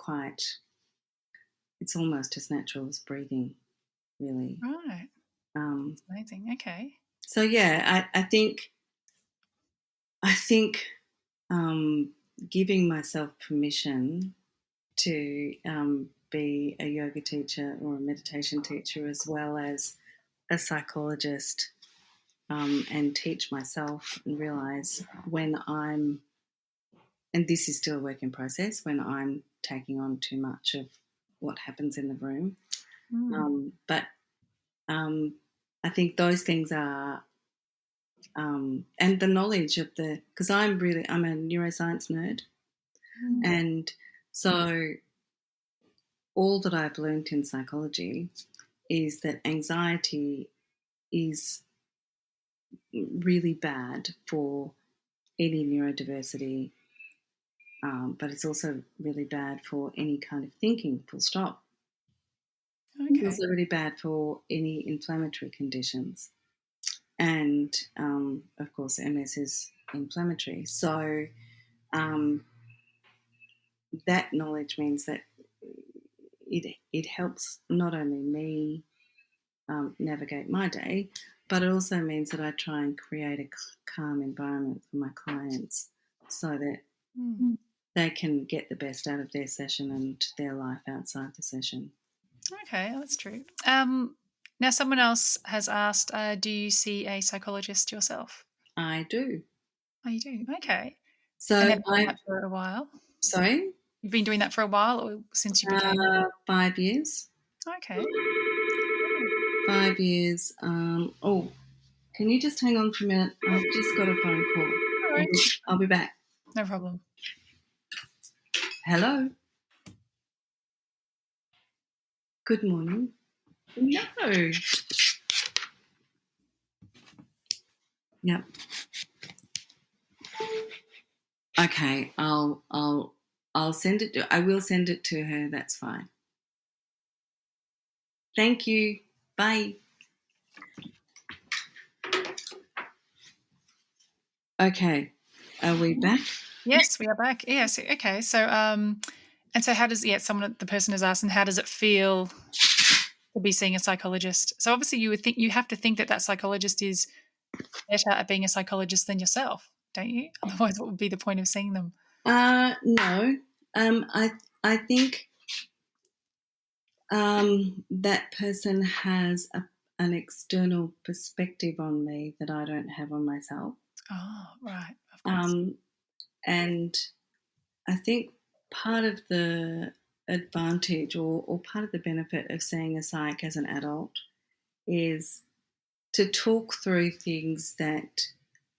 almost as natural as breathing, really. Right. That's amazing. Okay. So yeah, I think giving myself permission to be a yoga teacher or a meditation teacher, as well as a psychologist, and teach myself and realize when and this is still a work in process, when I'm taking on too much of what happens in the room. But I think those things are, and the knowledge of because I'm a neuroscience nerd. And so all that I've learned in psychology is that anxiety is really bad for any neurodiversity, but it's also really bad for any kind of thinking, full stop. Okay. It's also really bad for any inflammatory conditions. And, of course, MS is inflammatory. So that knowledge means that it helps not only me navigate my day, but it also means that I try and create a calm environment for my clients so that they can get the best out of their session and their life outside the session. Okay, that's true. Now, someone else has asked, do you see a psychologist yourself? I do. Oh, you do? Okay. So and have you done that for a while? Sorry? You've been doing that for a while, or since you became 5 years. Okay. 5 years. Can you just hang on for a minute? I've just got a phone call. All right. I'll be back. No problem. Hello. Good morning. No. Yep. Okay. I'll send it. I will send it to her. That's fine. Thank you. Bye. Okay. Are we back? Yes, we are back. Yes. Okay. So, and so how does the person has asked, and how does it feel to be seeing a psychologist? So obviously you have to think that psychologist is better at being a psychologist than yourself, don't you? Otherwise, what would be the point of seeing them? No. I think that person has an external perspective on me that I don't have on myself. Oh, right. Of course. And I think part of the advantage or part of the benefit of seeing a psych as an adult is to talk through things that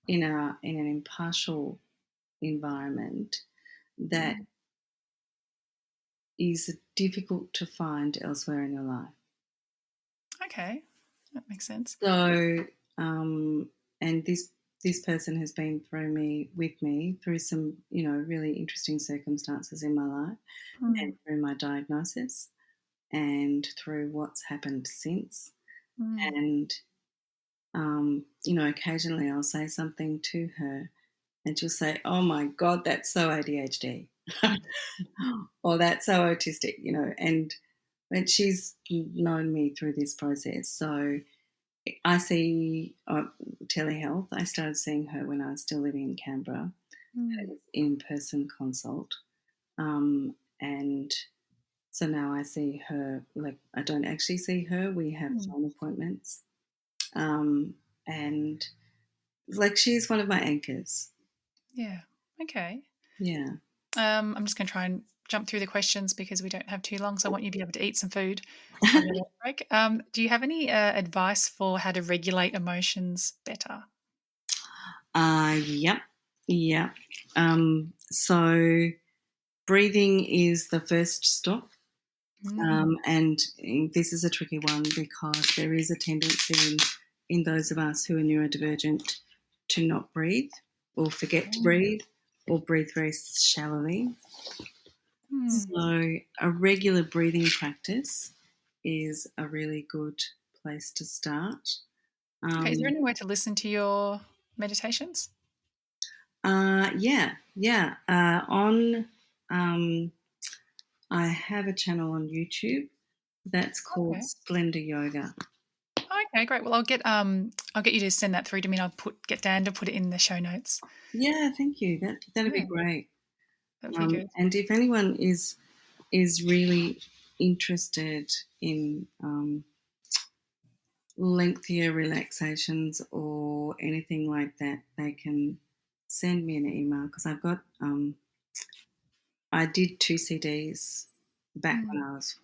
in an impartial environment that is difficult to find elsewhere in your life. Okay, that makes sense. So, and this person has been with me through some, really interesting circumstances in my life, and through my diagnosis, and through what's happened since. And, occasionally I'll say something to her, and she'll say, "Oh my God, that's so ADHD," or "That's so autistic," and she's known me through this process. So I see telehealth. I started seeing her when I was still living in Canberra. It was in-person consult. And so now I see her, like, I don't actually see her. We have phone appointments. And like, she's one of my anchors. Yeah. Okay. Yeah. I'm just going to try and jump through the questions because we don't have too long, so I want you to be able to eat some food on your break. Do you have any advice for how to regulate emotions better? Yep. Yep. So breathing is the first stop. And this is a tricky one because there is a tendency in those of us who are neurodivergent to not breathe or forget to breathe or breathe very shallowly. So a regular breathing practice is a really good place to start. Okay, is there any way to listen to your meditations? Yeah. I have a channel on YouTube that's called Splendor Yoga. Okay, great. Well, I'll get you to send that through to me, and get Dan to put it in the show notes. Yeah, thank you. That'd be great. That'd be good. And if anyone is really interested in lengthier relaxations or anything like that, they can send me an email because I've got. I did 2 CDs back when I was,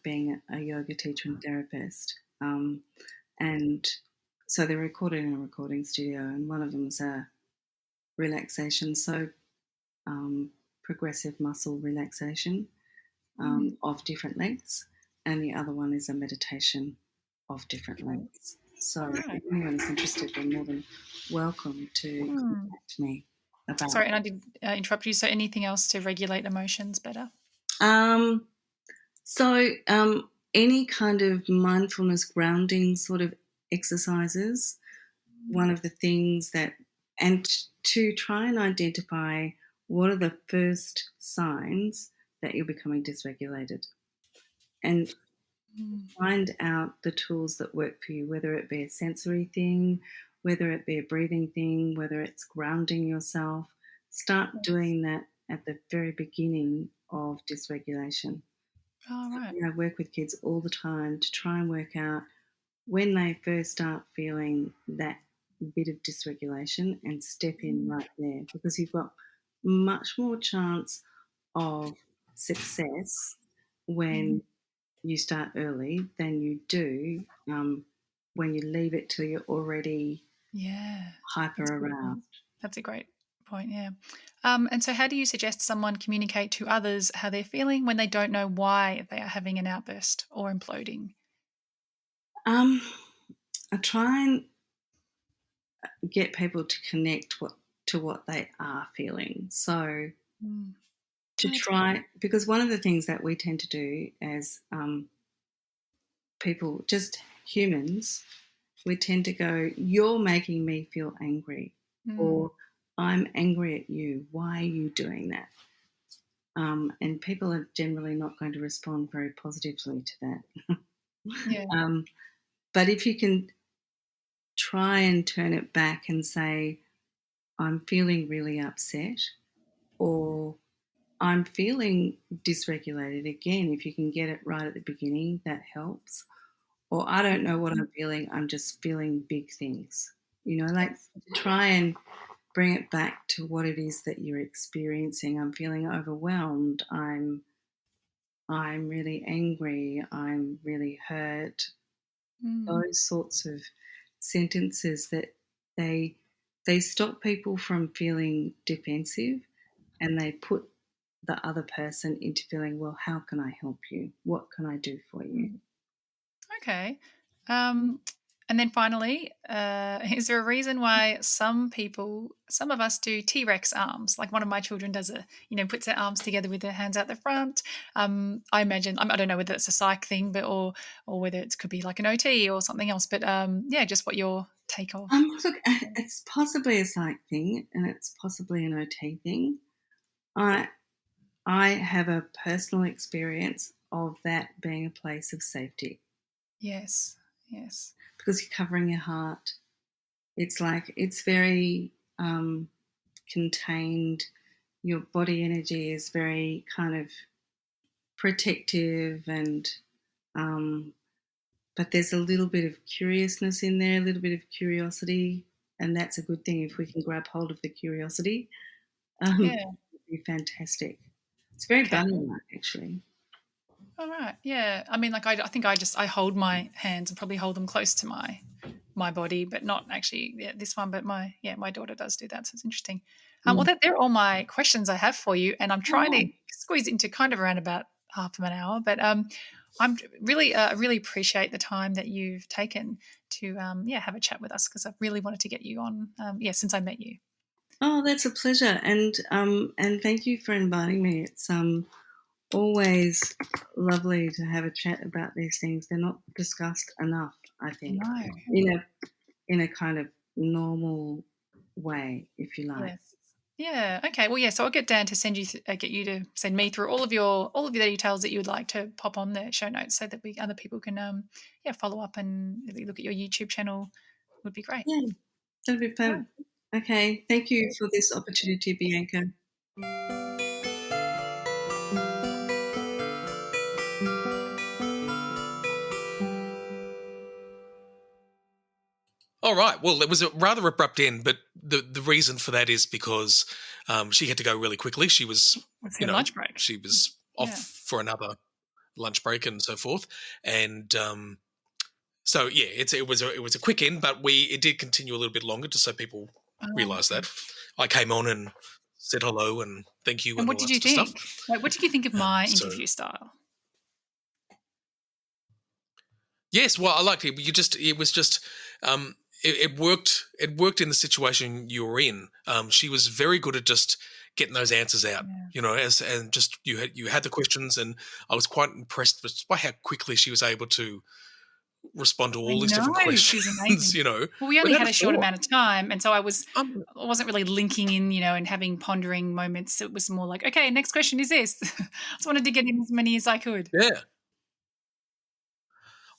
being a yoga teacher and therapist, and so they're recorded in a recording studio, and one of them is a relaxation, progressive muscle relaxation of different lengths, and the other one is a meditation of different lengths. So if anyone is interested, they're more than welcome to contact me about. Sorry, and I did interrupt you. So anything else to regulate emotions better? Any kind of mindfulness grounding sort of exercises, one of the things that, and to try and identify what are the first signs that you're becoming dysregulated, and find out the tools that work for you, whether it be a sensory thing, whether it be a breathing thing, whether it's grounding yourself. Start doing that at the very beginning of dysregulation. Oh, right. I work with kids all the time to try and work out when they first start feeling that bit of dysregulation and step in right there, because you've got much more chance of success when you start early than you do when you leave it till you're already hyper aroused. That's a great point, yeah. And so how do you suggest someone communicate to others how they're feeling when they don't know why they are having an outburst or imploding? I try and get people to connect to what they are feeling. So to try, because one of the things that we tend to do as people, just humans, we tend to go, "You're making me feel angry," or "I'm angry at you. Why are you doing that?" And people are generally not going to respond very positively to that. Yeah. But if you can try and turn it back and say, "I'm feeling really upset," or "I'm feeling dysregulated," again, if you can get it right at the beginning, that helps. Or "I don't know what I'm feeling, I'm just feeling big things." Try and bring it back to what it is that you're experiencing. "I'm feeling overwhelmed, I'm really angry, I'm really hurt." Those sorts of sentences that they stop people from feeling defensive, and they put the other person into feeling, well, how can I help you? What can I do for you? Okay. And then finally, is there a reason why some of us do T-Rex arms? Like one of my children does puts their arms together with their hands out the front. I imagine, I don't know whether it's a psych thing, but or whether it could be like an OT or something else. But just what your take of. Look, it's possibly a psych thing, and it's possibly an OT thing. I have a personal experience of that being a place of safety. Yes. Because you're covering your heart. It's like, it's very contained. Your body energy is very kind of protective, and but there's a little bit of curiousness in there, a little bit of curiosity, and that's a good thing if we can grab hold of the curiosity. It'd be fantastic. It's very bunny-like, actually. All right. Yeah. I mean, like I think I hold my hands and probably hold them close to my body, but not actually this one. But my daughter does do that, so it's interesting. Well, they're all my questions I have for you, and I'm trying to squeeze into kind of around about half of an hour. But I'm really appreciate the time that you've taken to have a chat with us, because I've really wanted to get you on since I met you. Oh, that's a pleasure, and thank you for inviting me. It's always lovely to have a chat about these things. They're not discussed enough, I think, in a kind of normal way, if you like. Yes. Yeah. Okay. Well, yeah. So I'll get Dan to send you, get you to send me through all of the details that you would like to pop on the show notes, so that other people can follow up and look at your YouTube channel. Would be great. Yeah, that'd be fun. Yeah. Okay. Thank you for this opportunity, Bianca. All right. Well, it was a rather abrupt end, but the reason for that is because she had to go really quickly. She was, lunch break. She was off for another lunch break and so forth, and so yeah, it was a quick end, but it did continue a little bit longer, just so people realise that. I came on and said hello and thank you. And what did you think? Stuff. Like, what did you think of my interview style? Yes, well, I liked it. It was just. It worked. It worked in the situation you were in. She was very good at just getting those answers out. Yeah. You had the questions, and I was quite impressed by how quickly she was able to respond to all these different questions. Well, we only had a short amount of time, and so I wasn't really linking in, and having pondering moments. It was more like, okay, next question is this. I just wanted to get in as many as I could. Yeah.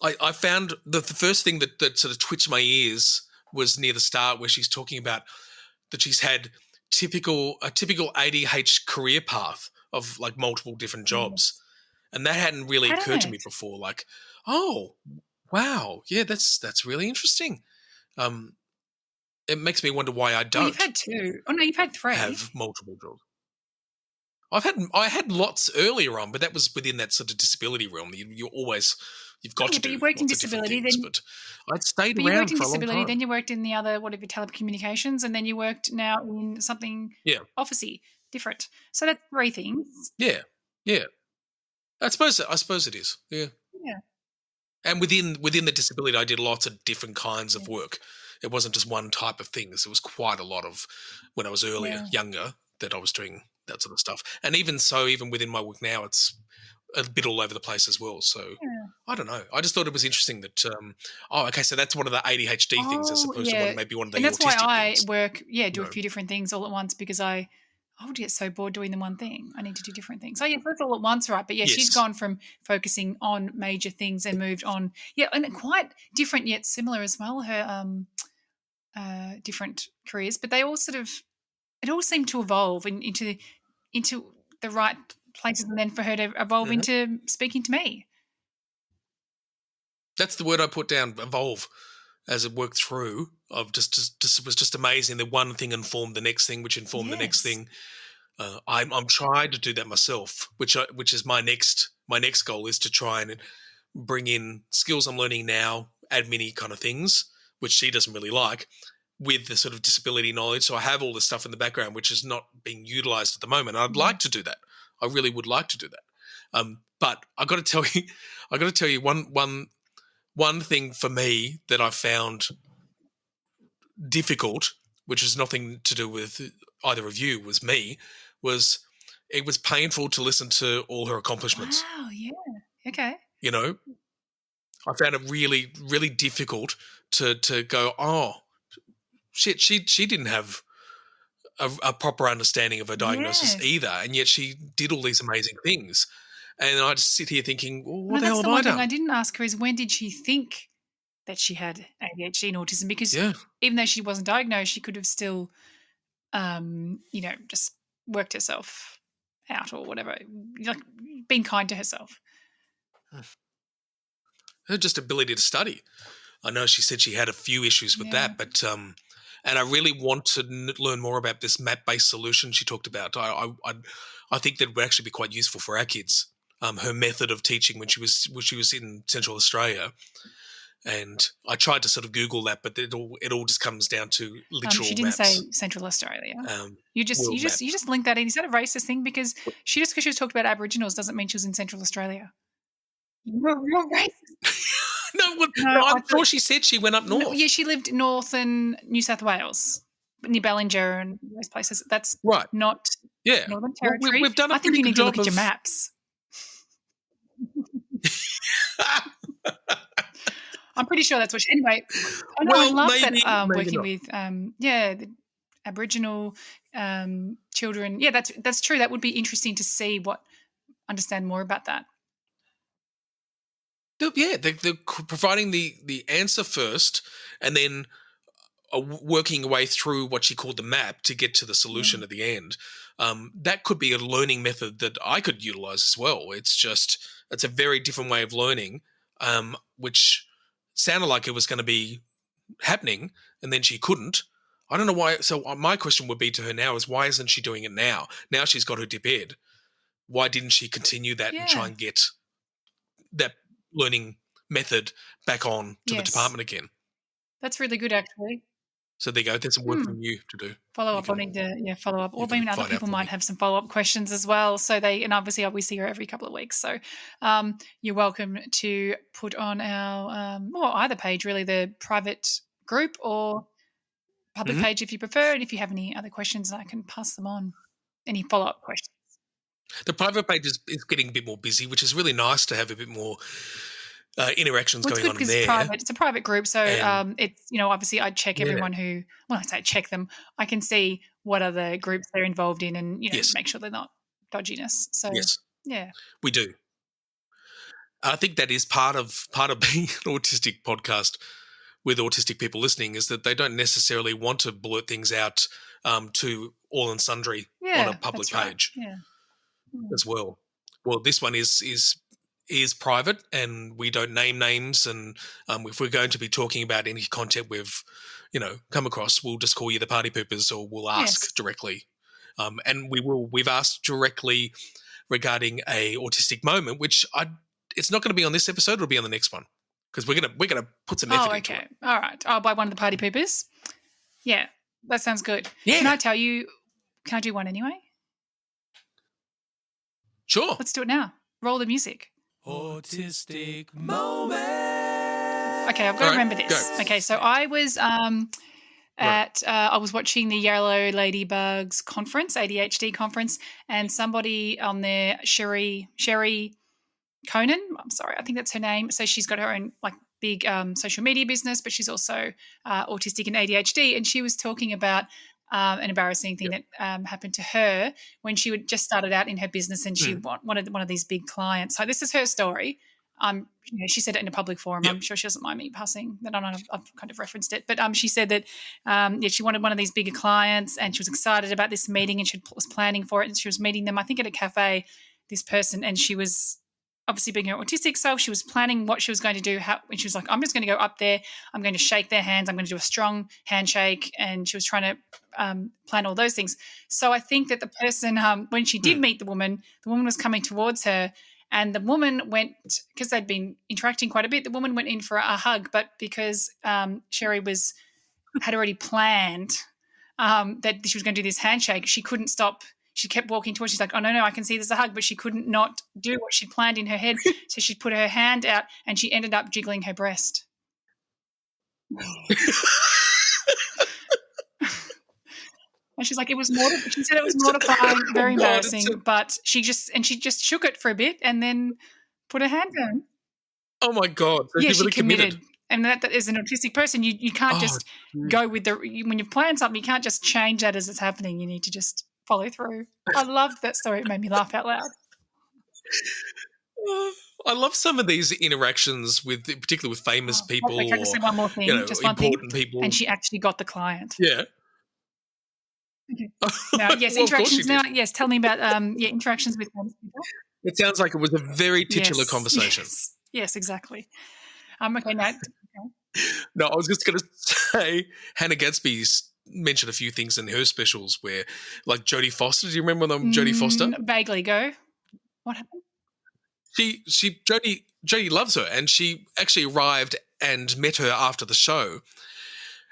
I found the first thing that sort of twitched my ears was near the start, where she's talking about that she's had a typical ADHD career path of like multiple different jobs, and that hadn't really occurred to me before. Like, oh, wow, yeah, that's really interesting. It makes me wonder why I don't. Well, you've had two. Oh no, you've had three. Have multiple jobs. I had lots earlier on, but that was within that sort of disability realm. You've got to do. But you worked in disability, then. But I'd stayed around for a long time. You worked in disability, then you worked in the other telecommunications, and then you worked now in something officey, different. So that's three things. Yeah. I suppose it is. Yeah. Yeah. And within the disability, I did lots of different kinds of work. It wasn't just one type of things. It was quite a lot of, when I was younger, that I was doing that sort of stuff. And even within my work now, it's a bit all over the place as well. So I don't know. I just thought it was interesting that, so that's one of the ADHD things as opposed to maybe one of the autistic things. And that's why I work, do a few different things all at once, because I would get so bored doing the one thing. I need to do different things. So that's all at once, right? But she's gone from focusing on major things and moved on. Yeah, and quite different yet similar as well, her different careers. But they all it all seemed to evolve into the right places, and then for her to evolve into speaking to me. That's the word I put down, evolve, as it worked through. Of it was just amazing. The one thing informed the next thing, which informed the next thing. I'm trying to do that myself, which is my next goal, is to try and bring in skills I'm learning now, admin-y kind of things, which she doesn't really like, with the sort of disability knowledge. So I have all this stuff in the background, which is not being utilized at the moment. I'd like to do that. I really would like to do that. But I got to tell you one thing for me that I found difficult, which has nothing to do with either of you, was it was painful to listen to all her accomplishments. Wow, yeah. Okay. You know, I found it really, really difficult to go, oh, shit, she didn't have a proper understanding of her diagnosis Yes. either, and yet she did all these amazing things. And I just sit here thinking, well, what No, the hell that's have the I one thing done? I didn't ask her is when did she think that she had ADHD and autism? Because Yeah. even though she wasn't diagnosed, she could have still, just worked herself out or whatever, like being kind to herself. Her just ability to study. I know she said she had a few issues with that, but and I really want to learn more about this map-based solution she talked about. I think that would actually be quite useful for our kids. Her method of teaching when she was in Central Australia, and I tried to sort of Google that, but it all just comes down to literal She didn't maps. say Central Australia. You world map. just link that in. Is that a racist thing? Because she was talking about Aboriginals doesn't mean she was in Central Australia. You're racist. No, No, I'm sure she said she went up north. Yeah, she lived north in New South Wales, near Ballinger and those places. That's Right. not Yeah. Northern Well, Territory. we've done a I think pretty you good need to look job at your of- maps. I'm pretty sure that's what she... Anyway, I love maybe, that maybe working not. with, the Aboriginal children. Yeah, that's true. That would be interesting to understand more about that. Yeah, they're providing the answer first, and then working away through what she called the map to get to the solution at the end. That could be a learning method that I could utilize as well. It's a very different way of learning, which sounded like it was going to be happening, and then she couldn't. I don't know why. So my question would be to her now is, why isn't she doing it now? Now she's got her dip ed. Why didn't she continue that and try and get that learning method back on to the department again? That's really good, actually. So there you go. There's some work for you to do. Follow up. I need to follow up. Or can maybe other find out people for might me. have some follow-up questions as well. So and obviously we see her every couple of weeks. So you're welcome to put on our either page, really, the private group or public page if you prefer. And if you have any other questions, I can pass them on. Any follow-up questions. The private page is getting a bit more busy, which is really nice to have a bit more interactions going on in there. It's a private group, so it's obviously I check everyone who. When I say check them, I can see what other groups they're involved in, and make sure they're not dodginess. So we do. I think that is part of being an autistic podcast with autistic people listening, is that they don't necessarily want to blurt things out to all and sundry on a public page as well. Well, this one is private, and we don't name names, and if we're going to be talking about any content we've come across, we'll just call you the party poopers, or we'll ask directly, and we've asked directly regarding a autistic moment, which it's not going to be on this episode, it'll be on the next one, because we're gonna put some effort into it. All right, I'll buy one of the party poopers. Yeah, that sounds good. Can I do one anyway? Sure, let's do it now. Roll the music. Autistic moment. Okay, I've got to remember this. Go. Okay, so I was I was watching the Yellow Ladybugs conference, ADHD conference, and somebody on there, Sherry Conan, I'm sorry, I think that's her name. So she's got her own big social media business, but she's also autistic and ADHD, and she was talking about an embarrassing thing that happened to her when she just started out in her business, and she wanted one of these big clients. So this is her story. She said it in a public forum. I'm sure she doesn't mind me passing that on. I've kind of referenced it, but she said that she wanted one of these bigger clients, and she was excited about this meeting, and she was planning for it, and she was meeting them, I think, at a cafe, this person, and she was obviously being her autistic self. She was planning what she was going to do, and she was like, I'm just going to go up there, I'm going to shake their hands, I'm going to do a strong handshake, and she was trying to plan all those things. So I think that the person, when she did meet the woman was coming towards her, And the woman went, because they'd been interacting quite a bit, the woman went in for a hug, but because Sherry had already planned that she was going to do this handshake, she couldn't stop. She kept walking towards. She's like, "Oh no, I can see there's a hug," but she couldn't not do what she'd planned in her head. So she put her hand out, and she ended up jiggling her breast. And she's like, "It was she said it was mortifying, very embarrassing, but she just shook it for a bit and then put her hand down." Oh my God! So Yeah, she really committed. And that as an autistic person, you can't just go with when you've planned something, you can't just change that as it's happening. You need to just follow through. I loved that story. It made me laugh out loud. I love some of these interactions particularly with famous people. Can I just say one more thing? Just one important thing. people. And she actually got the client. Yeah. Okay. Now, yes, interactions. Now, yes, tell me about interactions with famous people. It sounds like it was a very titular conversation. Yes, exactly. Okay, now. No, I was just going to say Hannah Gadsby's mentioned a few things in her specials where, like Jodie Foster. Do you remember Jodie Foster? Vaguely. Go. What happened? Jodie loves her, and she actually arrived and met her after the show.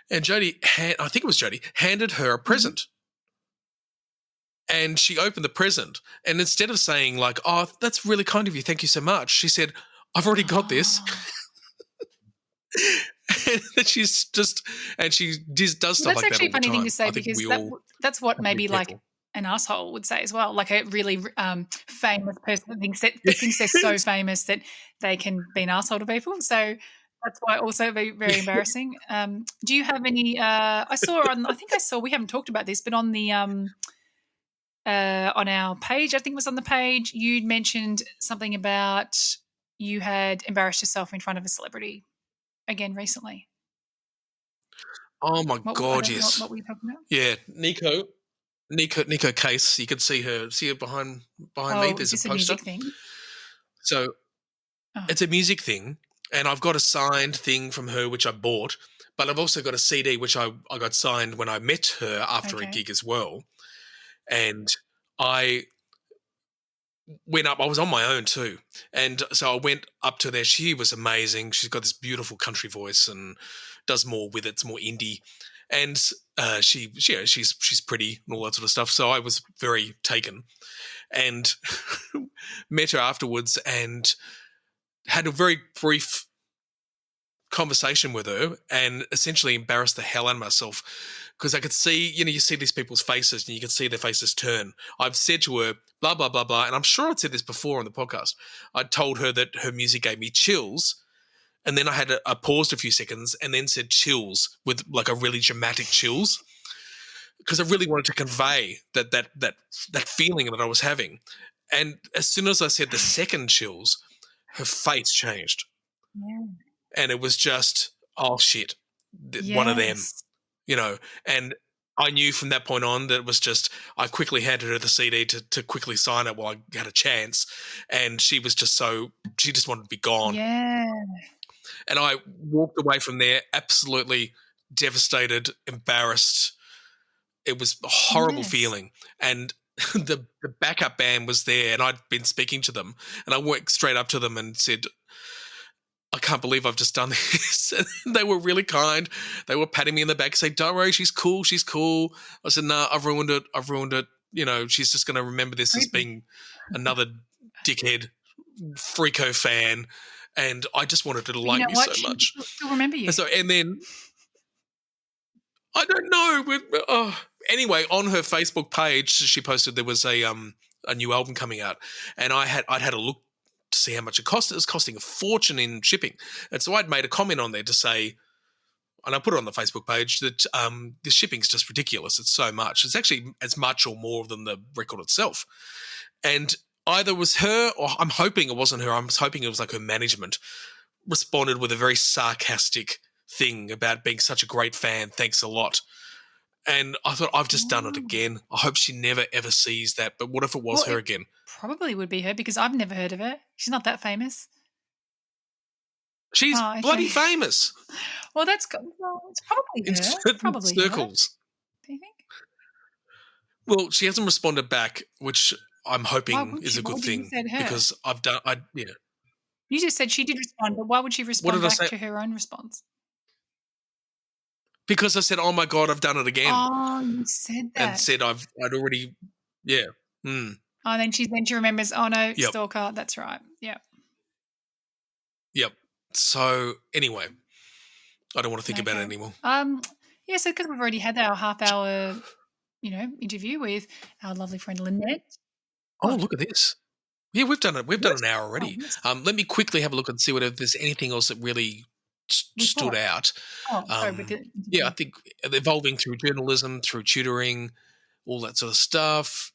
And Jodie, I think it was Jodie, handed her a present. And she opened the present, and instead of saying like, "Oh, that's really kind of you, thank you so much," she said, "I've already got this." And she does stuff like that all the time. That's actually a funny thing to say, because that's what maybe like an asshole would say as well, like a really famous person that thinks they're so famous that they can be an asshole to people. So that's why also very, very embarrassing. Do you have any? I saw we haven't talked about this, but on the on our page, I think it was on the page, you'd mentioned something about you had embarrassed yourself in front of a celebrity again recently. Oh my God! Yes. What were you talking about? Yeah, Nico Case. You can see her behind me. There's is this a poster. A music thing? So it's a music thing, and I've got a signed thing from her which I bought, but I've also got a CD which I got signed when I met her after a gig as well. And I went up. I was on my own too, and so I went up to there. She was amazing. She's got this beautiful country voice and does more with it. It's more indie, and she's pretty and all that sort of stuff. So I was very taken, and met her afterwards and had a very brief conversation with her, and essentially embarrassed the hell out of myself, because I could see, you see these people's faces and you can see their faces turn. I've said to her, blah, blah, blah, blah, and I'm sure I'd said this before on the podcast. I told her that her music gave me chills, and then I paused a few seconds and then said chills with like a really dramatic chills, because I really wanted to convey that feeling that I was having. And as soon as I said the second chills, her face changed. Yeah. And it was just, oh shit, one of them, and I knew from that point on that it was just, I quickly handed her the CD to quickly sign it while I had a chance. And she was just she just wanted to be gone. Yeah. And I walked away from there absolutely devastated, embarrassed. It was a horrible feeling. And the backup band was there, and I'd been speaking to them, and I went straight up to them and said, I can't believe I've just done this. And they were really kind. They were patting me in the back, saying, don't worry, she's cool. I said, nah, I've ruined it. She's just going to remember this as being another dickhead, freako fan. And I just wanted her to like me so much. She'll remember you. And then, I don't know. Anyway, on her Facebook page, she posted there was a new album coming out. And I'd had a look to see how much it cost. It was costing a fortune in shipping. And so I'd made a comment on there to say, and I put it on the Facebook page, that the shipping's just ridiculous. It's so much. It's actually as much or more than the record itself. And either it was her, or I'm hoping it wasn't her, I'm hoping it was like her management, responded with a very sarcastic thing about being such a great fan. Thanks a lot. And I thought, I've just done it again. I hope she never, ever sees that. But what if it was her again? Probably would be her, because I've never heard of her. She's not that famous. She's bloody famous. Well, it's probably in her. Certain circles. Her. Do you think? Well, she hasn't responded back, which I'm Why hoping would is she? a good What did you thing say to her? because You just said she did respond, but why would she What respond did I back say? to her own response? Because I said, "Oh my God, I've done it again," Oh, you said and that. said I'd already, yeah, Oh, then she remembers, oh no, Yep. stalker, that's right. Yeah. yep. So anyway, I don't want to think about it anymore. Yeah, so because we've already had our half-hour, interview with our lovely friend Lynette. Oh, What? look at this. Yeah, we've done it. We've done an hour Oh, already. yes. Let me quickly have a look and see if there's anything else that really stood out. Oh, sorry, with the Yeah, I think evolving through journalism, through tutoring, all that sort of stuff.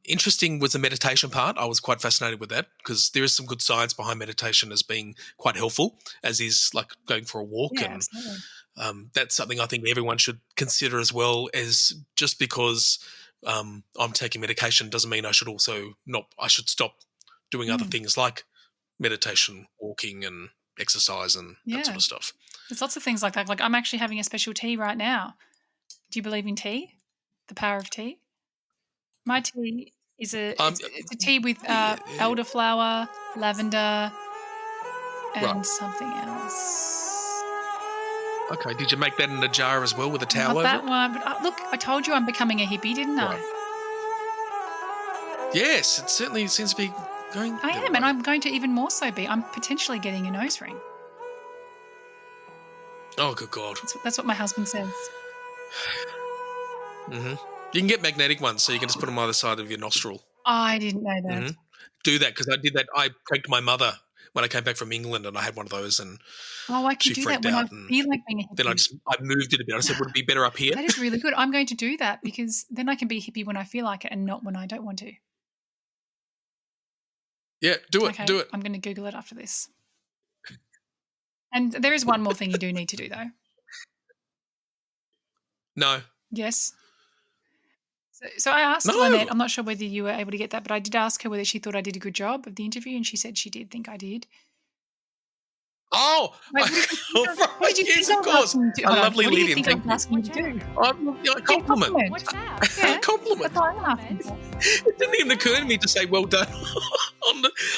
Interesting was the meditation part. I was quite fascinated with that because there is some good science behind meditation as being quite helpful, as is like going for a walk. Yeah, And absolutely. that's something I think everyone should consider as well. As just because I'm taking medication doesn't mean I should stop doing other things like meditation, walking, and exercise and that sort of stuff. There's lots of things like that. Like I'm actually having a special tea right now. Do you believe in tea? The power of tea? My tea is it's a tea with elderflower, lavender, and something else. Okay, did you make that in a jar as well with a towel Not over that it? one, but look, I told you I'm becoming a hippie, didn't I? Yes, it certainly seems to be going. I am, and I'm going to even more so be. I'm potentially getting a nose ring. Oh, good God. That's what my husband says. You can get magnetic ones, so you can just put them either side of your nostril. I didn't know that. Do that because I did that. I pranked my mother when I came back from England, and I had one of those, and I can do that when I feel like being a hippie. then I moved it a bit. I said, "Would it be better up here?" That is really good. I'm going to do that because then I can be hippie when I feel like it and not when I don't want to. Yeah, do it. Okay, Do it. I'm going to Google it after this. And there is one more thing you do need to do, though. No. Yes. So I asked Lynette, I'm not sure whether you were able to get that, but I did ask her whether she thought I did a good job of the interview, and she said she did think I did. Oh, Wait, what did you yes, think of course. A lovely What do you lead-in. think I'm Thank asking you to do? you. A compliment. What's that? Yeah, A compliment. that's all I'm asking for. It didn't even occur to me to say well done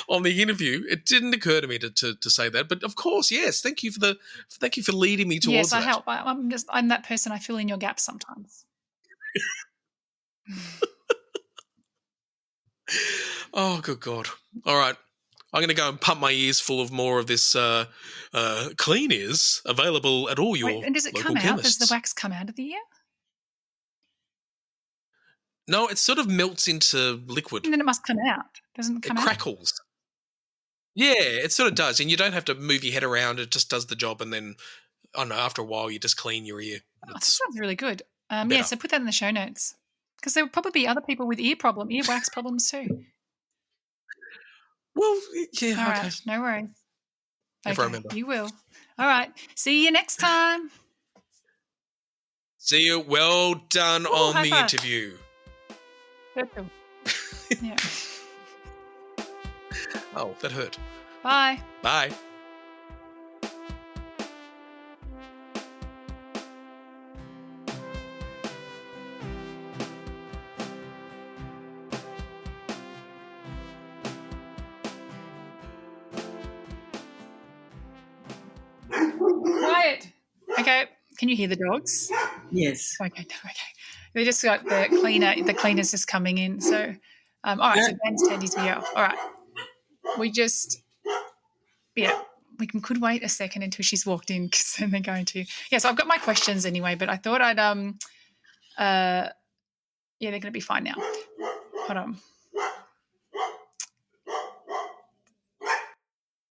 on the interview. It didn't occur to me to say that, but of course, yes. Thank you for leading me towards Yes, I that. help. I'm that person. I fill in your gaps sometimes. Oh, good God. All right. I'm going to go and pump my ears full of more of this Clean Ears available at all your Wait, and does it local come out? chemists. Does the wax come out of the ear? No, it sort of melts into liquid. And then it must come out. Doesn't it come It out? crackles. Yeah, it sort of does. And you don't have to move your head around. It just does the job. And then, I don't know, after a while, you just clean your ear. Oh, that sounds really good. better. So put that in the show notes. Because there will probably be other people with ear wax problems too. Well, yeah, All okay. right, no worries. If I remember. You will. All right. See you next time. See you. Well done on high the five. interview. Virtual. Yeah. Oh, that hurt. Bye. Bye. Quiet. Okay. Can you hear the dogs? Yes. Okay. They just got the cleaner's just coming in. So, all right. So Dan's turned his video off. All right. We could wait a second until she's walked in because then they're going to. Yeah. So I've got my questions anyway, but I thought I'd they're going to be fine now. Hold on.